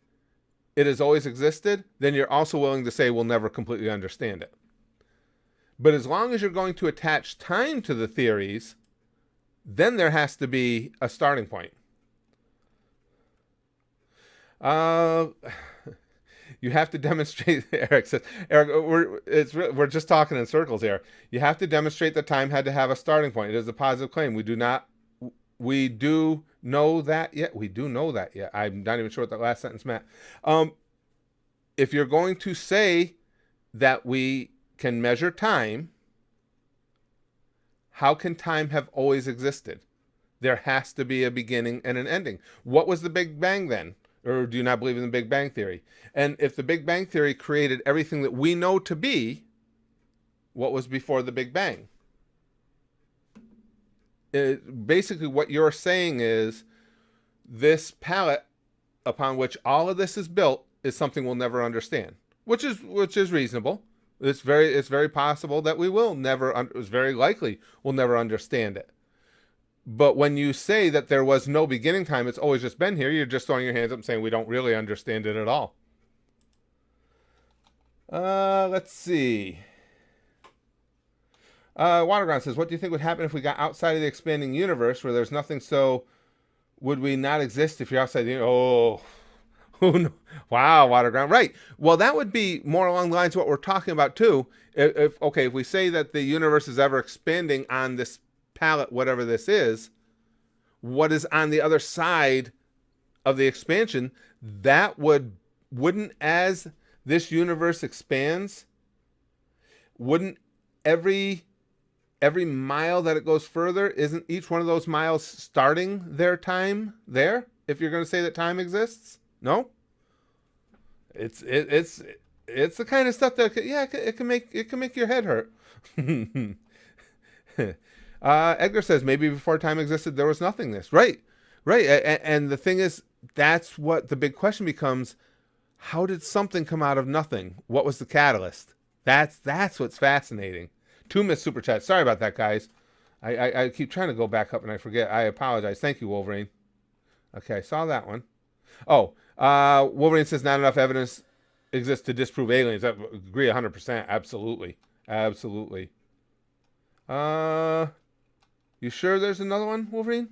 it has always existed, then you're also willing to say we'll never completely understand it. But as long as you're going to attach time to the theories, then there has to be a starting point. You have to demonstrate, Eric says, we're just talking in circles here. You have to demonstrate that time had to have a starting point. It is a positive claim. We do know that yet. I'm not even sure what that last sentence meant. If you're going to say that we can measure time, how can time have always existed? There has to be a beginning and an ending. What was the Big Bang then? Or do you not believe in the Big Bang Theory? And if the Big Bang Theory created everything that we know to be, what was before the Big Bang? Basically, what you're saying is this palette upon which all of this is built is something we'll never understand, which is reasonable. It's very possible that we will never. It's very likely we'll never understand it. But when you say that there was no beginning time, it's always just been here, you're just throwing your hands up and saying we don't really understand it at all. Let's see. Waterground says, what do you think would happen if we got outside of the expanding universe where there's nothing? So would we not exist if you're outside the universe? Wow, water ground. Right. Well, that would be more along the lines of what we're talking about too. If we say that the universe is ever expanding on this palette, whatever this is, what is on the other side of the expansion, that wouldn't as this universe expands, wouldn't every mile that it goes further, isn't each one of those miles starting their time there? If you're going to say that time exists, no. It's the kind of stuff that it can make your head hurt. Edgar says maybe before time existed there was nothingness. Right, right. And the thing is, that's what the big question becomes: how did something come out of nothing? What was the catalyst? That's what's fascinating. 2 missed super chats. Sorry about that, guys. I keep trying to go back up and I forget. I apologize. Thank you, Wolverine. Okay, I saw that one. Oh, Wolverine says not enough evidence exists to disprove aliens. I agree 100%. Absolutely. Absolutely. You sure there's another one, Wolverine?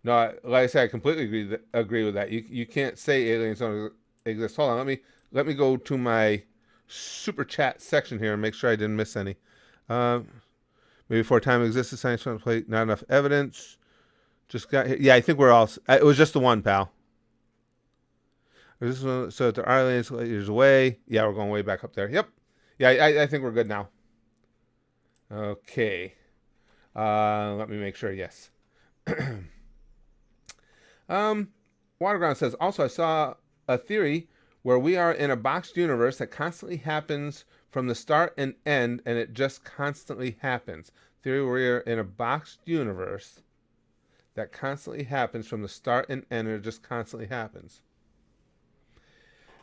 No, like I said, I completely agree with that. You can't say aliens don't exist. Hold on, let me go to my super chat section here and make sure I didn't miss any. Maybe before time existed, science found plate. Not enough evidence. Just got hit. Yeah, I think we're all. It was just the one, pal. This one, so the aliens light years away. Yeah, we're going way back up there. Yep. Yeah, I think we're good now. Okay. Let me make sure. Yes. Waterground says, also, I saw a theory where we are in a boxed universe that constantly happens from the start and end, and it just constantly happens. Theory where we are in a boxed universe that constantly happens from the start and end, and it just constantly happens.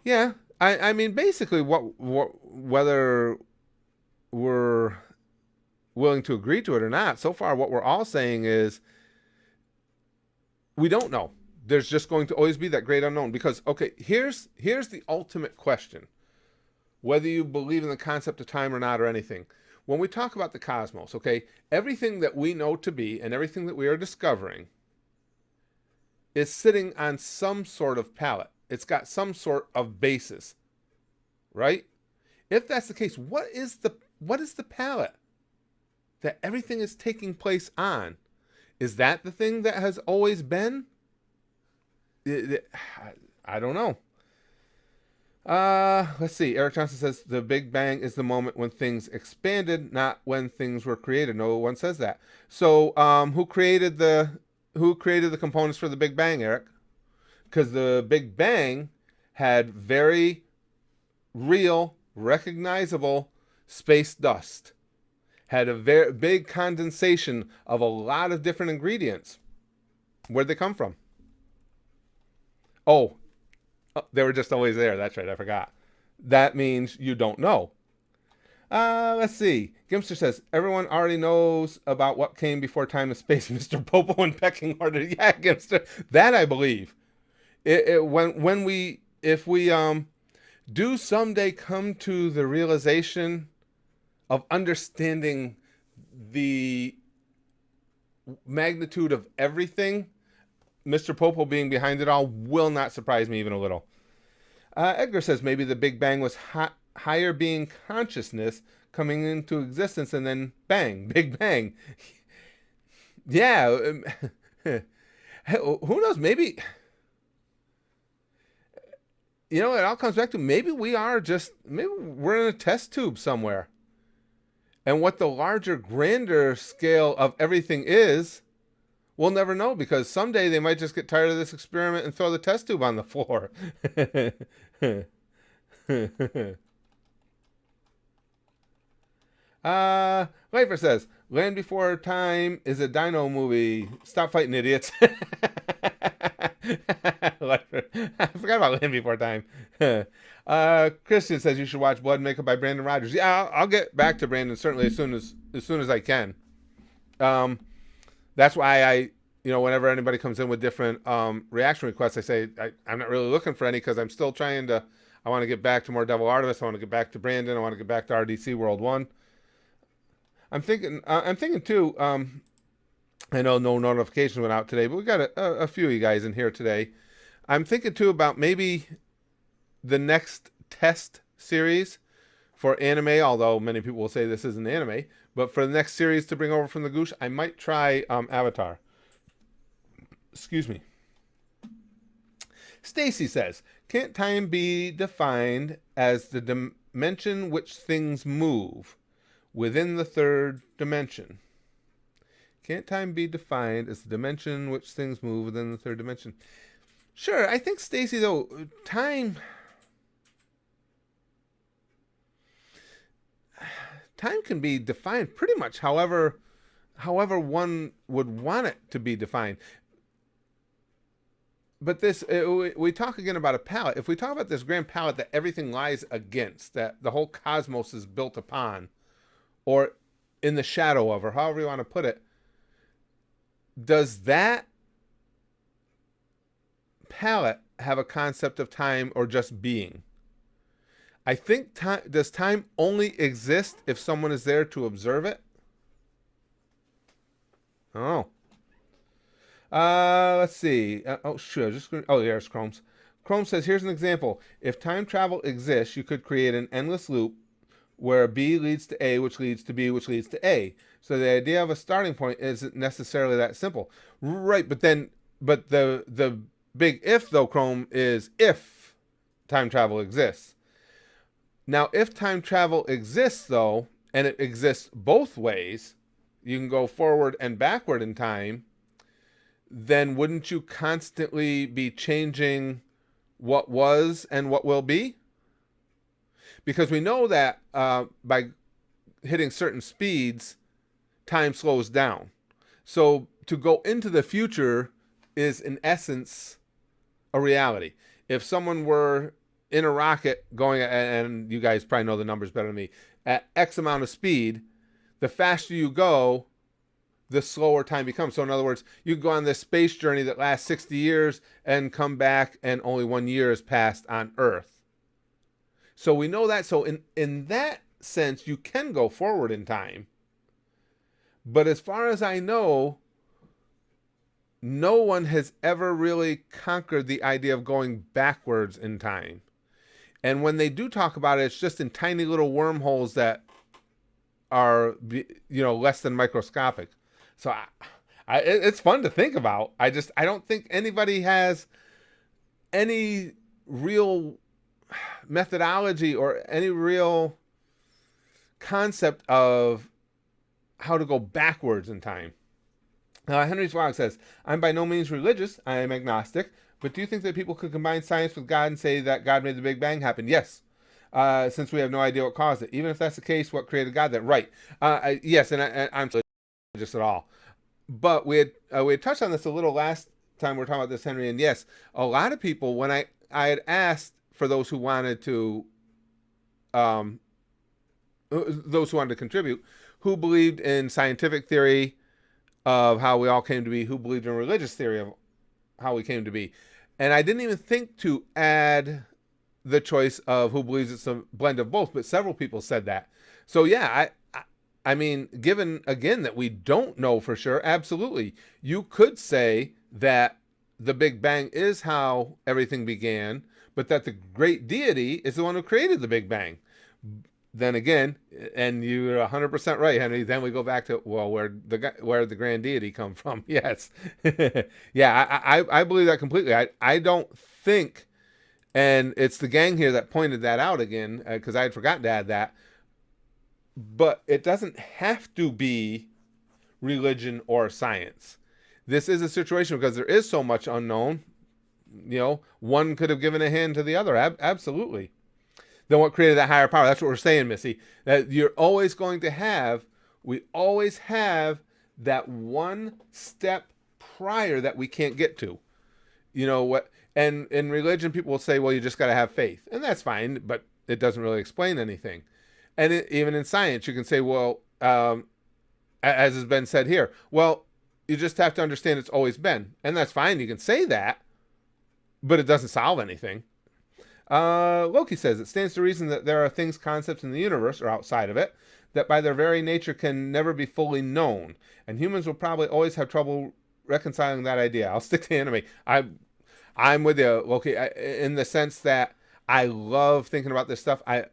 Yeah, I mean, basically, whether we're willing to agree to it or not, so far what we're all saying is we don't know. There's just going to always be that great unknown. Because, okay, here's the ultimate question. Whether you believe in the concept of time or not or anything. When we talk about the cosmos, okay, everything that we know to be and everything that we are discovering is sitting on some sort of palette. It's got some sort of basis, right? If that's the case, what is the palette that everything is taking place on? Is that the thing that has always been? I don't know. Let's see. Eric Johnson says the Big Bang is the moment when things expanded, not when things were created. No one says that. So, who created the components for the Big Bang, Eric? Because the Big Bang had very real, recognizable space dust. Had a very big condensation of a lot of different ingredients. Where'd they come from? Oh, they were just always there. That's right, I forgot. That means you don't know. Let's see. Gimster says, everyone already knows about what came before time and space, Mr. Popo and pecking order. Yeah, Gimster. That I believe. If we do someday come to the realization of understanding the magnitude of everything, Mr. Popo being behind it all will not surprise me even a little. Edgar says maybe the Big Bang was higher being consciousness coming into existence and then bang, Big Bang. Yeah. Who knows? Maybe, it all comes back to maybe we're in a test tube somewhere. And what the larger, grander scale of everything is, we'll never know, because someday they might just get tired of this experiment and throw the test tube on the floor. Leifer says, Land Before Time is a dino movie. Stop fighting, idiots. Leifer. I forgot about Land Before Time. Christian says you should watch Blood Makeup by Brandon Rogers. Yeah, I'll get back to Brandon certainly as soon as I can. That's why I, whenever anybody comes in with different reaction requests, I say I'm not really looking for any, because I'm still trying to. I want to get back to more Devil Artemis. I want to get back to Brandon. I want to get back to RDC World 1. I'm thinking too. I know no notification went out today, but we got a few of you guys in here today. I'm thinking too about maybe the next test series for anime, although many people will say this isn't anime, but for the next series to bring over from the Goosh, I might try Avatar. Excuse me. Stacy says, can't time be defined as the dimension which things move within the third dimension? Can't time be defined as the dimension which things move within the third dimension? Sure, I think, Stacy, though, time can be defined pretty much however one would want it to be defined. But we talk again about a palette. If we talk about this grand palette that everything lies against, that the whole cosmos is built upon, or in the shadow of, or however you want to put it, does that palette have a concept of time or just being? I think does time only exist if someone is there to observe it? Oh. Let's see. Oh, sure. There's Chrome's. Chrome says, here's an example. If time travel exists, you could create an endless loop where B leads to A, which leads to B, which leads to A. So the idea of a starting point isn't necessarily that simple. Right, but the big if, though, Chrome, is if time travel exists. Now, if time travel exists, though, and it exists both ways, you can go forward and backward in time, then wouldn't you constantly be changing what was and what will be? Because we know that by hitting certain speeds, time slows down. So to go into the future is, in essence, a reality. If someone were in a rocket going, and you guys probably know the numbers better than me, at X amount of speed, the faster you go, the slower time becomes. So in other words, you can go on this space journey that lasts 60 years and come back and only 1 year has passed on Earth. So we know that. So in that sense, you can go forward in time. But as far as I know, no one has ever really conquered the idea of going backwards in time. And when they do talk about it, it's just in tiny little wormholes that are, less than microscopic. So it's fun to think about. I don't think anybody has any real methodology or any real concept of how to go backwards in time. Henry Swag says, I'm by no means religious. I am agnostic. But do you think that people could combine science with God and say that God made the Big Bang happen? Yes. Since we have no idea what caused it. Even if that's the case, what created God then? Right. Yes, and I'm religious at all. But we had touched on this a little last time we were talking about this, Henry. And yes, a lot of people, when I had asked for those who wanted to contribute, who believed in scientific theory of how we all came to be, who believed in religious theory of how we came to be. And I didn't even think to add the choice of who believes it's a blend of both, but several people said that. So yeah, I mean, given again that we don't know for sure, absolutely. You could say that the Big Bang is how everything began, but that the great deity is the one who created the Big Bang. Then again, and you're 100% right, Henry. Then we go back to, well, where did the grand deity come from? Yes, yeah, I believe that completely. I don't think, and it's the gang here that pointed that out again because I had forgotten to add that. But it doesn't have to be religion or science. This is a situation because there is so much unknown. One could have given a hand to the other. Absolutely. Then what created that higher power? That's what we're saying, Missy. That we always have that one step prior that we can't get to. And in religion, people will say, well, you just got to have faith. And that's fine, but it doesn't really explain anything. And even in science, you can say, well, as has been said here, well, you just have to understand it's always been. And that's fine. You can say that, but it doesn't solve anything. Loki says, it stands to reason that there are things, concepts in the universe or outside of it that by their very nature can never be fully known. And humans will probably always have trouble reconciling that idea. I'll stick to anime. I'm with you, Loki, in the sense that I love thinking about this stuff. I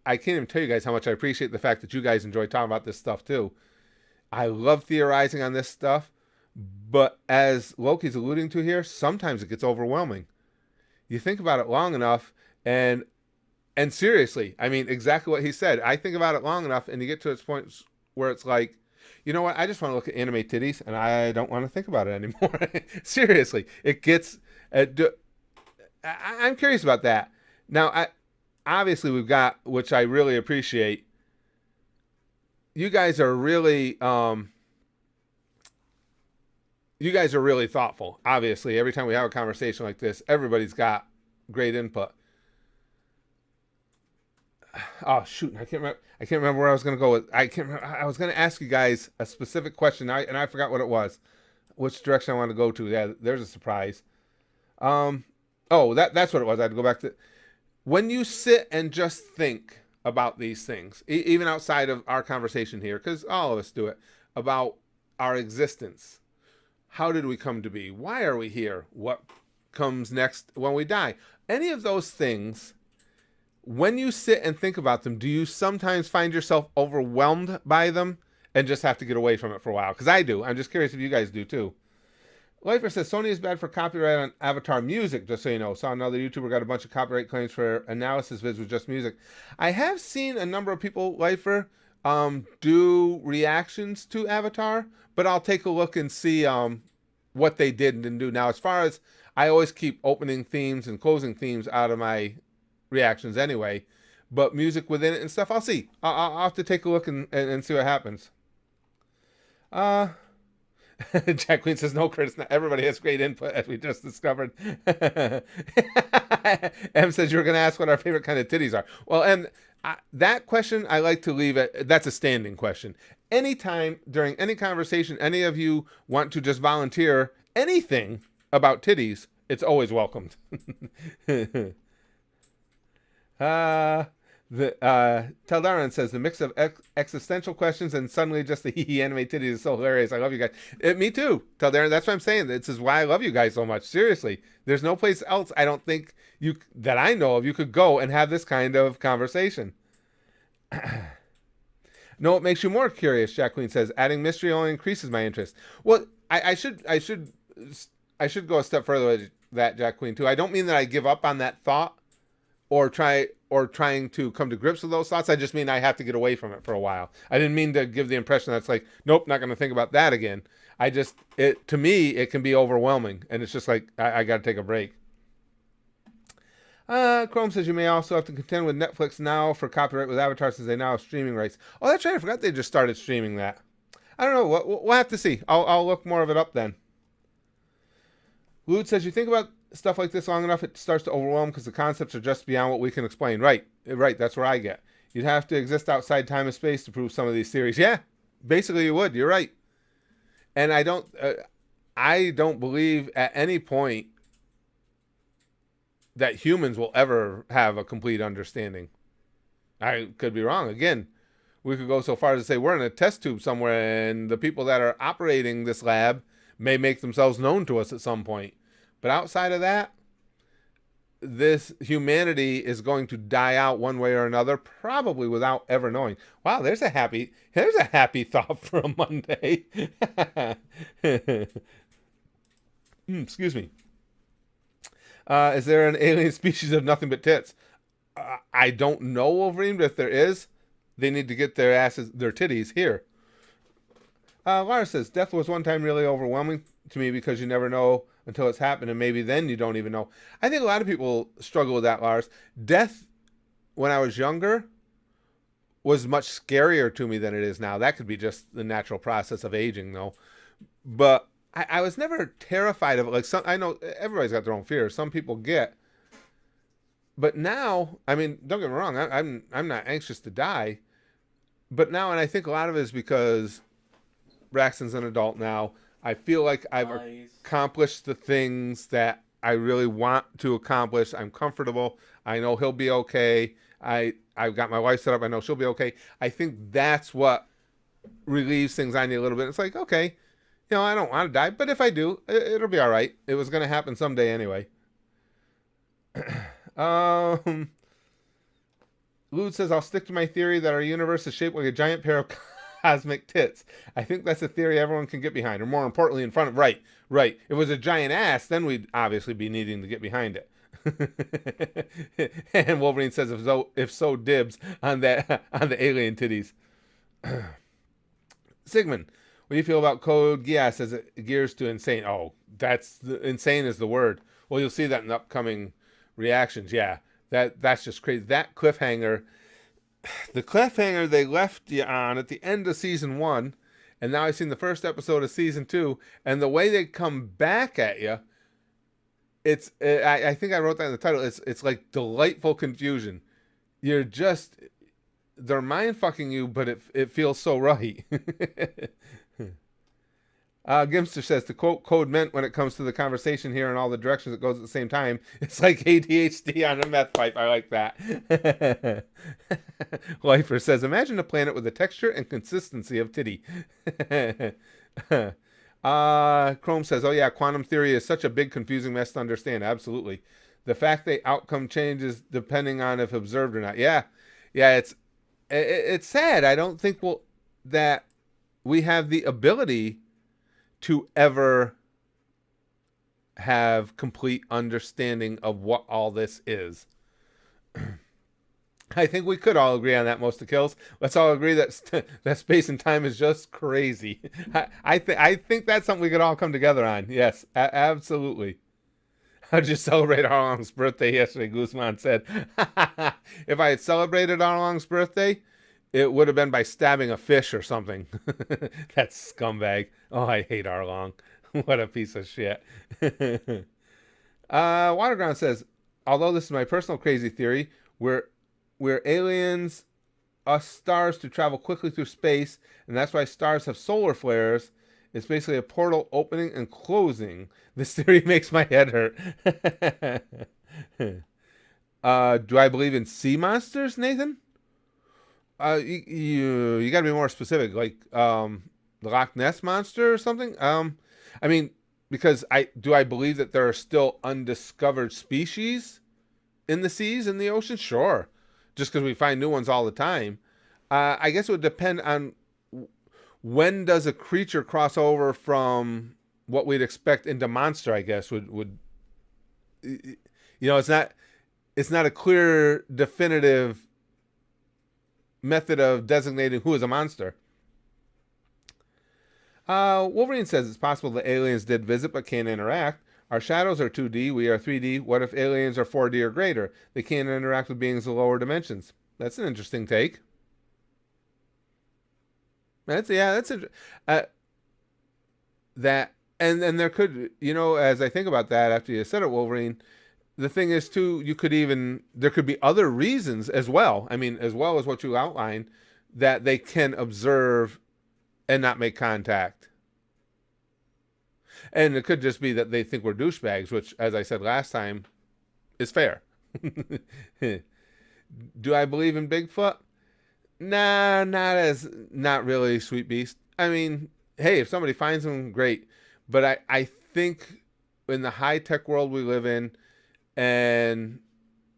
can't even tell you guys how much I appreciate the fact that you guys enjoy talking about this stuff too. I love theorizing on this stuff, but as Loki's alluding to here, sometimes it gets overwhelming. You think about it long enough, and seriously, I mean, exactly what he said. I think about it long enough, and you get to its point where it's like, you know what? I just want to look at anime titties, and I don't want to think about it anymore. Seriously, it gets. I'm curious about that. Now, obviously, we've got, which I really appreciate. You guys are really, thoughtful. Obviously, every time we have a conversation like this, everybody's got great input. Oh shoot! I can't remember where I was going to go with. I can't remember. I was going to ask you guys a specific question, and I forgot what it was. Which direction I want to go to? Yeah, there's a surprise. Oh, that's what it was. I had to go back to when you sit and just think about these things, even outside of our conversation here, because all of us do it, about our existence. How did we come to be? Why are we here? What comes next when we die? Any of those things. When you sit and think about them, do you sometimes find yourself overwhelmed by them and just have to get away from it for a while? Because I do. I'm just curious if you guys do too. Lifer says, Sony is bad for copyright on Avatar music, just so you know. Saw another YouTuber got a bunch of copyright claims for analysis vids with just music. I have seen a number of people, Lifer, do reactions to Avatar, but I'll take a look and see what they did and didn't do. Now, as far as I always keep opening themes and closing themes out of my reactions anyway, but music within it and stuff, I'll see. I'll have to take a look and see what happens. Jack Queen says, no, Chris, not everybody has great input, as we just discovered. Em says, you were going to ask what our favorite kind of titties are. Well, and that question, I like to leave it. That's a standing question. Anytime during any conversation, any of you want to just volunteer anything about titties, it's always welcomed. Teldaran says the mix of existential questions and suddenly just the hee anime titties is so hilarious. I love you guys. Me too, Teldaran. That's what I'm saying. This is why I love you guys so much. Seriously, there's no place else I don't think that I know of you could go and have this kind of conversation. No, it makes you more curious. Jack Queen says adding mystery only increases my interest. Well, I should go a step further with that, Jack Queen, too. I don't mean that I give up on that thought or trying to come to grips with those thoughts. I just mean I have to get away from it for a while. I didn't mean to give the impression that's like, nope, not going to think about that again. To me, it can be overwhelming, and it's just like, I got to take a break. Chrome says you may also have to contend with Netflix now for copyright with Avatar since they now have streaming rights. Oh, that's right. I forgot they just started streaming that. I don't know. We'll have to see. I'll look more of it up then. Lude says you think about stuff like this long enough, it starts to overwhelm because the concepts are just beyond what we can explain. Right. That's where I get. You'd have to exist outside time and space to prove some of these theories. Yeah, basically you would. You're right. And I don't believe at any point that humans will ever have a complete understanding. I could be wrong. Again, we could go so far as to say we're in a test tube somewhere and the people that are operating this lab may make themselves known to us at some point. But outside of that, this humanity is going to die out one way or another, probably without ever knowing. Wow, there's a happy thought for a Monday. Excuse me. Is there an alien species of nothing but tits? I don't know, Wolverine, but if there is, they need to get their titties here. Laura says, death was one time really overwhelming to me because you never know until it's happened, and maybe then you don't even know. I think a lot of people struggle with that, Lars. Death, when I was younger, was much scarier to me than it is now. That could be just the natural process of aging, though. But I was never terrified of it. Like I know everybody's got their own fears. Some people get. But now, I mean, don't get me wrong. I'm not anxious to die. But now, and I think a lot of it is because Braxton's an adult now. I feel like I've accomplished the things that I really want to accomplish. I'm comfortable. I know he'll be okay. I've got my wife set up. I know she'll be okay. I think that's what relieves things on you a little bit. It's like, okay, I don't want to die, but if I do, it'll be all right. It was going to happen someday anyway. Lude says, I'll stick to my theory that our universe is shaped like a giant pair of cosmic tits. I think that's a theory everyone can get behind, or more importantly, in front of. Right. If it was a giant ass, then we'd obviously be needing to get behind it. And Wolverine says, if so, dibs on that on the alien titties. Sigmund, what do you feel about Code Geass as it gears to insane? Oh, insane is the word. Well, you'll see that in the upcoming reactions. Yeah, that's just crazy. That cliffhanger, the cliffhanger they left you on at the end of season 1, and now I've seen the first episode of season 2, and the way they come back at you, I think I wrote that in the title. It's like delightful confusion. They're mind fucking you, but it feels so right. Gimster says, to quote Code Mint, when it comes to the conversation here and all the directions it goes at the same time, it's like ADHD on a meth pipe. I like that. Lifer says, imagine a planet with the texture and consistency of titty. Chrome says, oh yeah, quantum theory is such a big confusing mess to understand. Absolutely. The fact that outcome changes depending on if observed or not. Yeah, it's sad. I don't think that we have the ability to ever have complete understanding of what all this is. I think we could all agree on that, most of the kills. Let's all agree that that space and time is just crazy. I think that's something we could all come together on. Yes, absolutely. I just celebrated Arlong's birthday yesterday, Guzman said. If I had celebrated Arlong's birthday, it would have been by stabbing a fish or something. That scumbag. Oh, I hate Arlong. What a piece of shit. Waterground says, although this is my personal crazy theory, we're aliens, us stars to travel quickly through space, and that's why stars have solar flares. It's basically a portal opening and closing. This theory makes my head hurt. Do I believe in sea monsters, Nathan? You got to be more specific, like the Loch Ness monster or something. I mean, because I believe that there are still undiscovered species in the seas, in the ocean? Sure, just because we find new ones all the time. I guess it would depend on when does a creature cross over from what we'd expect into monster. I guess would it's not a clear, definitive method of designating who is a monster. Wolverine says it's possible the aliens did visit but can't interact. Our shadows are 2D, we are 3D. What if aliens are 4D or greater? They can't interact with beings of lower dimensions. That's an interesting take. That and there could, as I think about that after you said it, Wolverine, the thing is too, there could be other reasons as well. I mean, as well as what you outlined, that they can observe and not make contact. And it could just be that they think we're douchebags, which, as I said last time, is fair. Do I believe in Bigfoot? Nah, not really, sweet beast. I mean, hey, if somebody finds him, great. But I think in the high-tech world we live in, and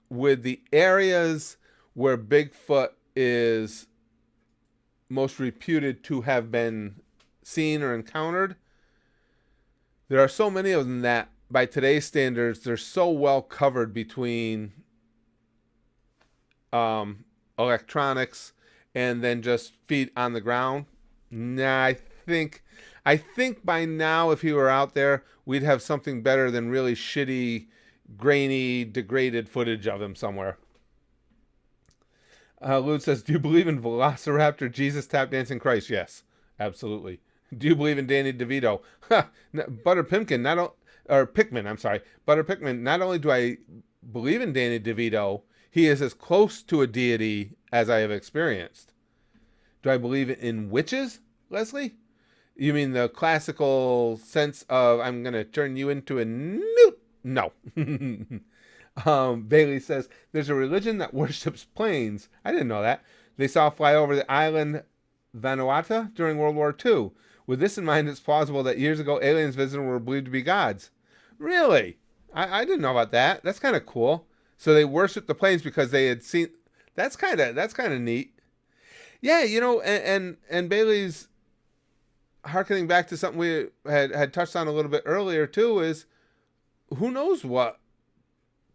with the areas where Bigfoot is most reputed to have been seen or encountered, there are so many of them that by today's standards, they're so well covered between electronics and then just feet on the ground. Nah, I think by now, if he were out there, we'd have something better than really shitty, grainy, degraded footage of him somewhere. Lude says, do you believe in Velociraptor, Jesus, tap dancing Christ? Yes, absolutely. Do you believe in Danny DeVito? Butter Pimpkin, Pickman, I'm sorry. Butter Pickman, not only do I believe in Danny DeVito, he is as close to a deity as I have experienced. Do I believe in witches, Leslie? You mean the classical sense of I'm going to turn you into a newt? No. Bailey says, there's a religion that worships planes. I didn't know that. They saw fly over the island Vanuatu during World War II. With this in mind, it's plausible that years ago, aliens visiting were believed to be gods. Really? I didn't know about that. That's kind of cool. So they worshiped the planes because they had seen. That's kind of neat. Yeah, and Bailey's harkening back to something we had touched on a little bit earlier too. Is who knows what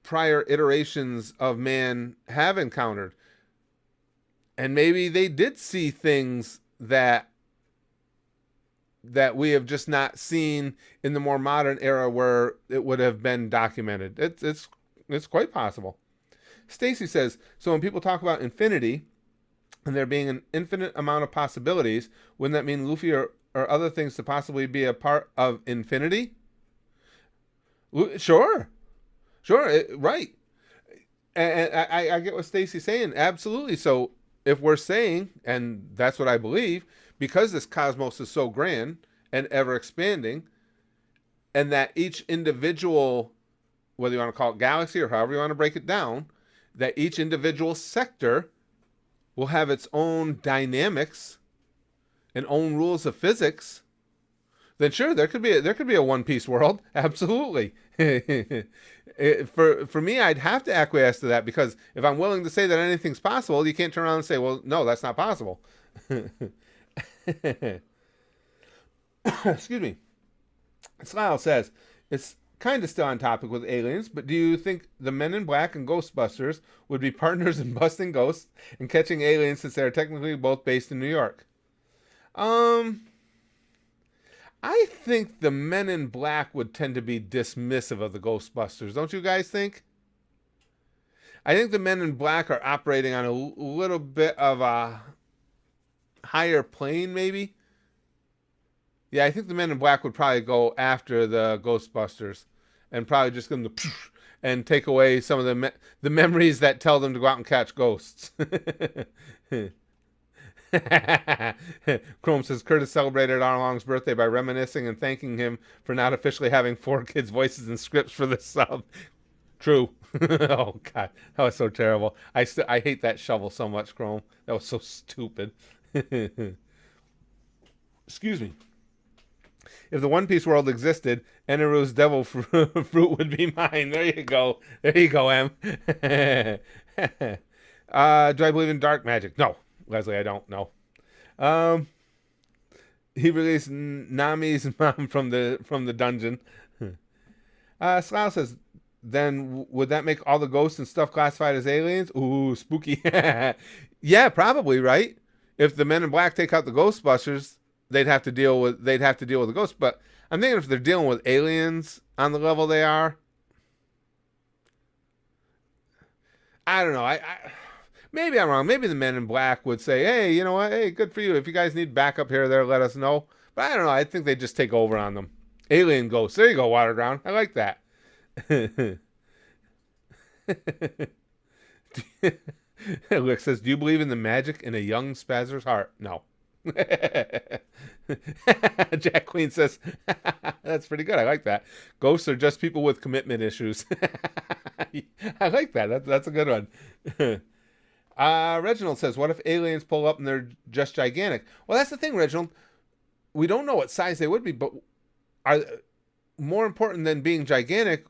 prior iterations of man have encountered, and maybe they did see things that we have just not seen in the more modern era where it would have been documented. It's quite possible. Stacy says, so when people talk about infinity and there being an infinite amount of possibilities, wouldn't that mean Luffy or other things to possibly be a part of infinity? Sure. Sure, right. And I get what Stacy's saying. Absolutely. So if we're saying, and that's what I believe, because this cosmos is so grand and ever expanding, and that each individual, whether you want to call it galaxy or however you want to break it down, that each individual sector will have its own dynamics and own rules of physics, then sure, there could be a One Piece world. Absolutely. For me, I'd have to acquiesce to that, because if I'm willing to say that anything's possible, you can't turn around and say, well, no, that's not possible. Excuse me. Smile says, it's kind of still on topic with aliens, but do you think the Men in Black and Ghostbusters would be partners in busting ghosts and catching aliens, since they're technically both based in New York? I think the Men in Black would tend to be dismissive of the Ghostbusters. Don't you guys think? I think the Men in Black are operating on a little bit of a higher plane, maybe. Yeah, I think the Men in Black would probably go after the Ghostbusters and probably just give them the and take away some of the memories that tell them to go out and catch ghosts. Chrome says Curtis celebrated Arlong's birthday by reminiscing and thanking him for not officially having 4 kids' voices and scripts for the sub. True. Oh God, that was so terrible. I hate that shovel so much, Chrome. That was so stupid. Excuse me. If the One Piece world existed, Eneru's devil fruit would be mine. There you go. There you go, Em. Do I believe in dark magic? No, Leslie, I don't. No. He released Nami's mom from the dungeon. Slough says, then would that make all the ghosts and stuff classified as aliens? Ooh, spooky. Yeah, probably, right? If the Men in Black take out the Ghostbusters, they'd have to deal with the ghosts. But I'm thinking if they're dealing with aliens on the level they are, I don't know. Maybe I'm wrong. Maybe the Men in Black would say, hey, you know what? Hey, good for you. If you guys need backup here or there, let us know. But I don't know. I think they just take over on them. Alien ghosts. There you go, Waterground. I like that. Rick says, do you believe in the magic in a young spazzer's heart? No. Jack Queen says, that's pretty good. I like that. Ghosts are just people with commitment issues. I like that. That's a good one. Reginald says, what if aliens pull up and they're just gigantic? Well, that's the thing, Reginald. We don't know what size they would be, but are more important than being gigantic,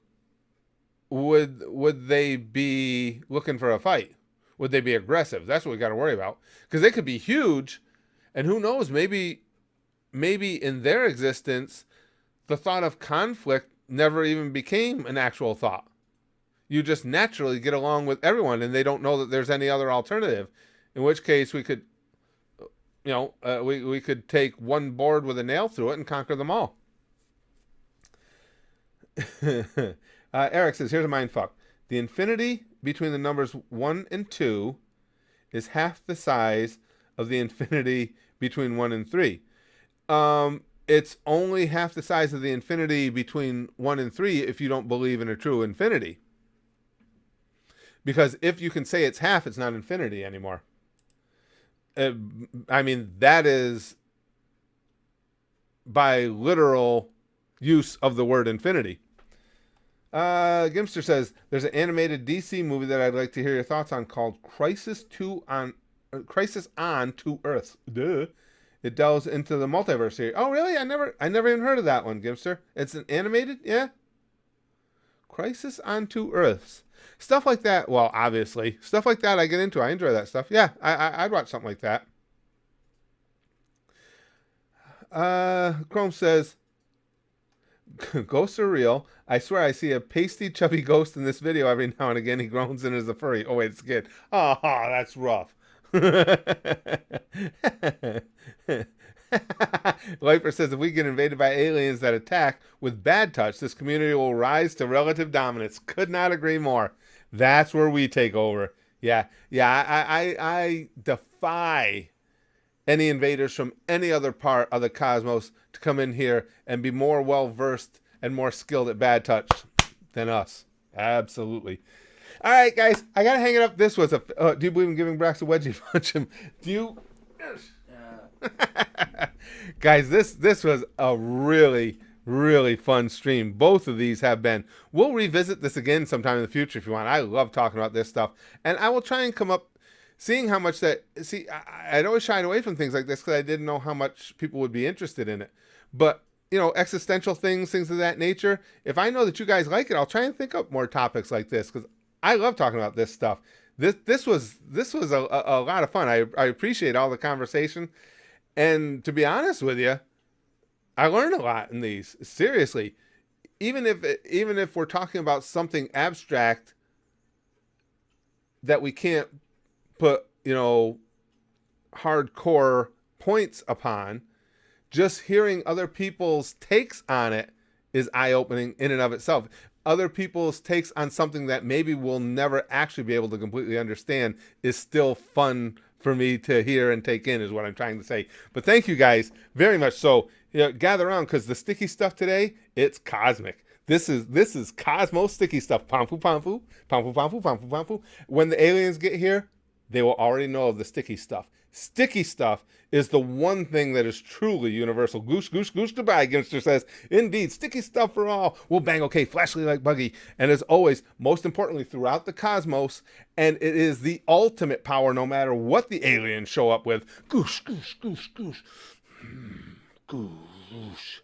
would they be looking for a fight? Would they be aggressive? That's what we got to worry about. Because they could be huge, and who knows, maybe in their existence, the thought of conflict never even became an actual thought. You just naturally get along with everyone, and they don't know that there's any other alternative. In which case, we could, we could take one board with a nail through it and conquer them all. Eric says, here's a mind fuck. The infinity between the numbers 1 and 2 is half the size of the infinity between 1 and 3. It's only half the size of the infinity between 1 and 3 if you don't believe in a true infinity. Because if you can say it's half, it's not infinity anymore. That is by literal use of the word infinity. Gimster says, there's an animated DC movie that I'd like to hear your thoughts on called Crisis on Two Earths. Duh. It delves into the multiverse here. Oh, really? I never even heard of that one, Gimster. It's an animated? Yeah? Crisis on Two Earths. Stuff like that. Well, obviously. Stuff like that I get into. I enjoy that stuff. Yeah, I'd watch something like that. Chrome says, ghosts are real. I swear I see a pasty, chubby ghost in this video every now and again. He groans in as a furry. Oh, wait, it's a kid. Oh, that's rough. Lifer says, if we get invaded by aliens that attack with bad touch, this community will rise to relative dominance. Could not agree more. That's where we take over. Yeah. I defy any invaders from any other part of the cosmos to come in here and be more well-versed and more skilled at bad touch than us. Absolutely. All right, guys, I got to hang it up. This was a... do you believe in giving Brax a wedgie punch him? Do you... Guys, this was a really, really fun stream. Both of these have been. We'll revisit this again sometime in the future if you want. I love talking about this stuff. And I will try and come up... Seeing how much that... See, I'd always shied away from things like this because I didn't know how much people would be interested in it. But... you know, existential things of that nature. If I know that you guys like it, I'll try and think up more topics like this because I love talking about this stuff. This was a lot of fun. I appreciate all the conversation, and to be honest with you, I learned a lot in these. Seriously, even if we're talking about something abstract that we can't put, you know, hardcore points upon. Just hearing other people's takes on it is eye-opening in and of itself. Other people's takes on something that maybe we'll never actually be able to completely understand is still fun for me to hear and take in, is what I'm trying to say. But thank you guys very much. So, you know, gather around, because the sticky stuff today, it's cosmic. This is cosmos sticky stuff. Pamfu, pamfu, pamfu, pamfu, pamfu, pamfu. When the aliens get here, they will already know of the sticky stuff. Sticky stuff is the one thing that is truly universal. Goose, goose, goose, goodbye, Gimster says. Indeed, sticky stuff for all. We'll bang, okay, flashly like Buggy. And as always, most importantly, throughout the cosmos, and it is the ultimate power no matter what the aliens show up with. Goose, goose, goose, goose. Goose.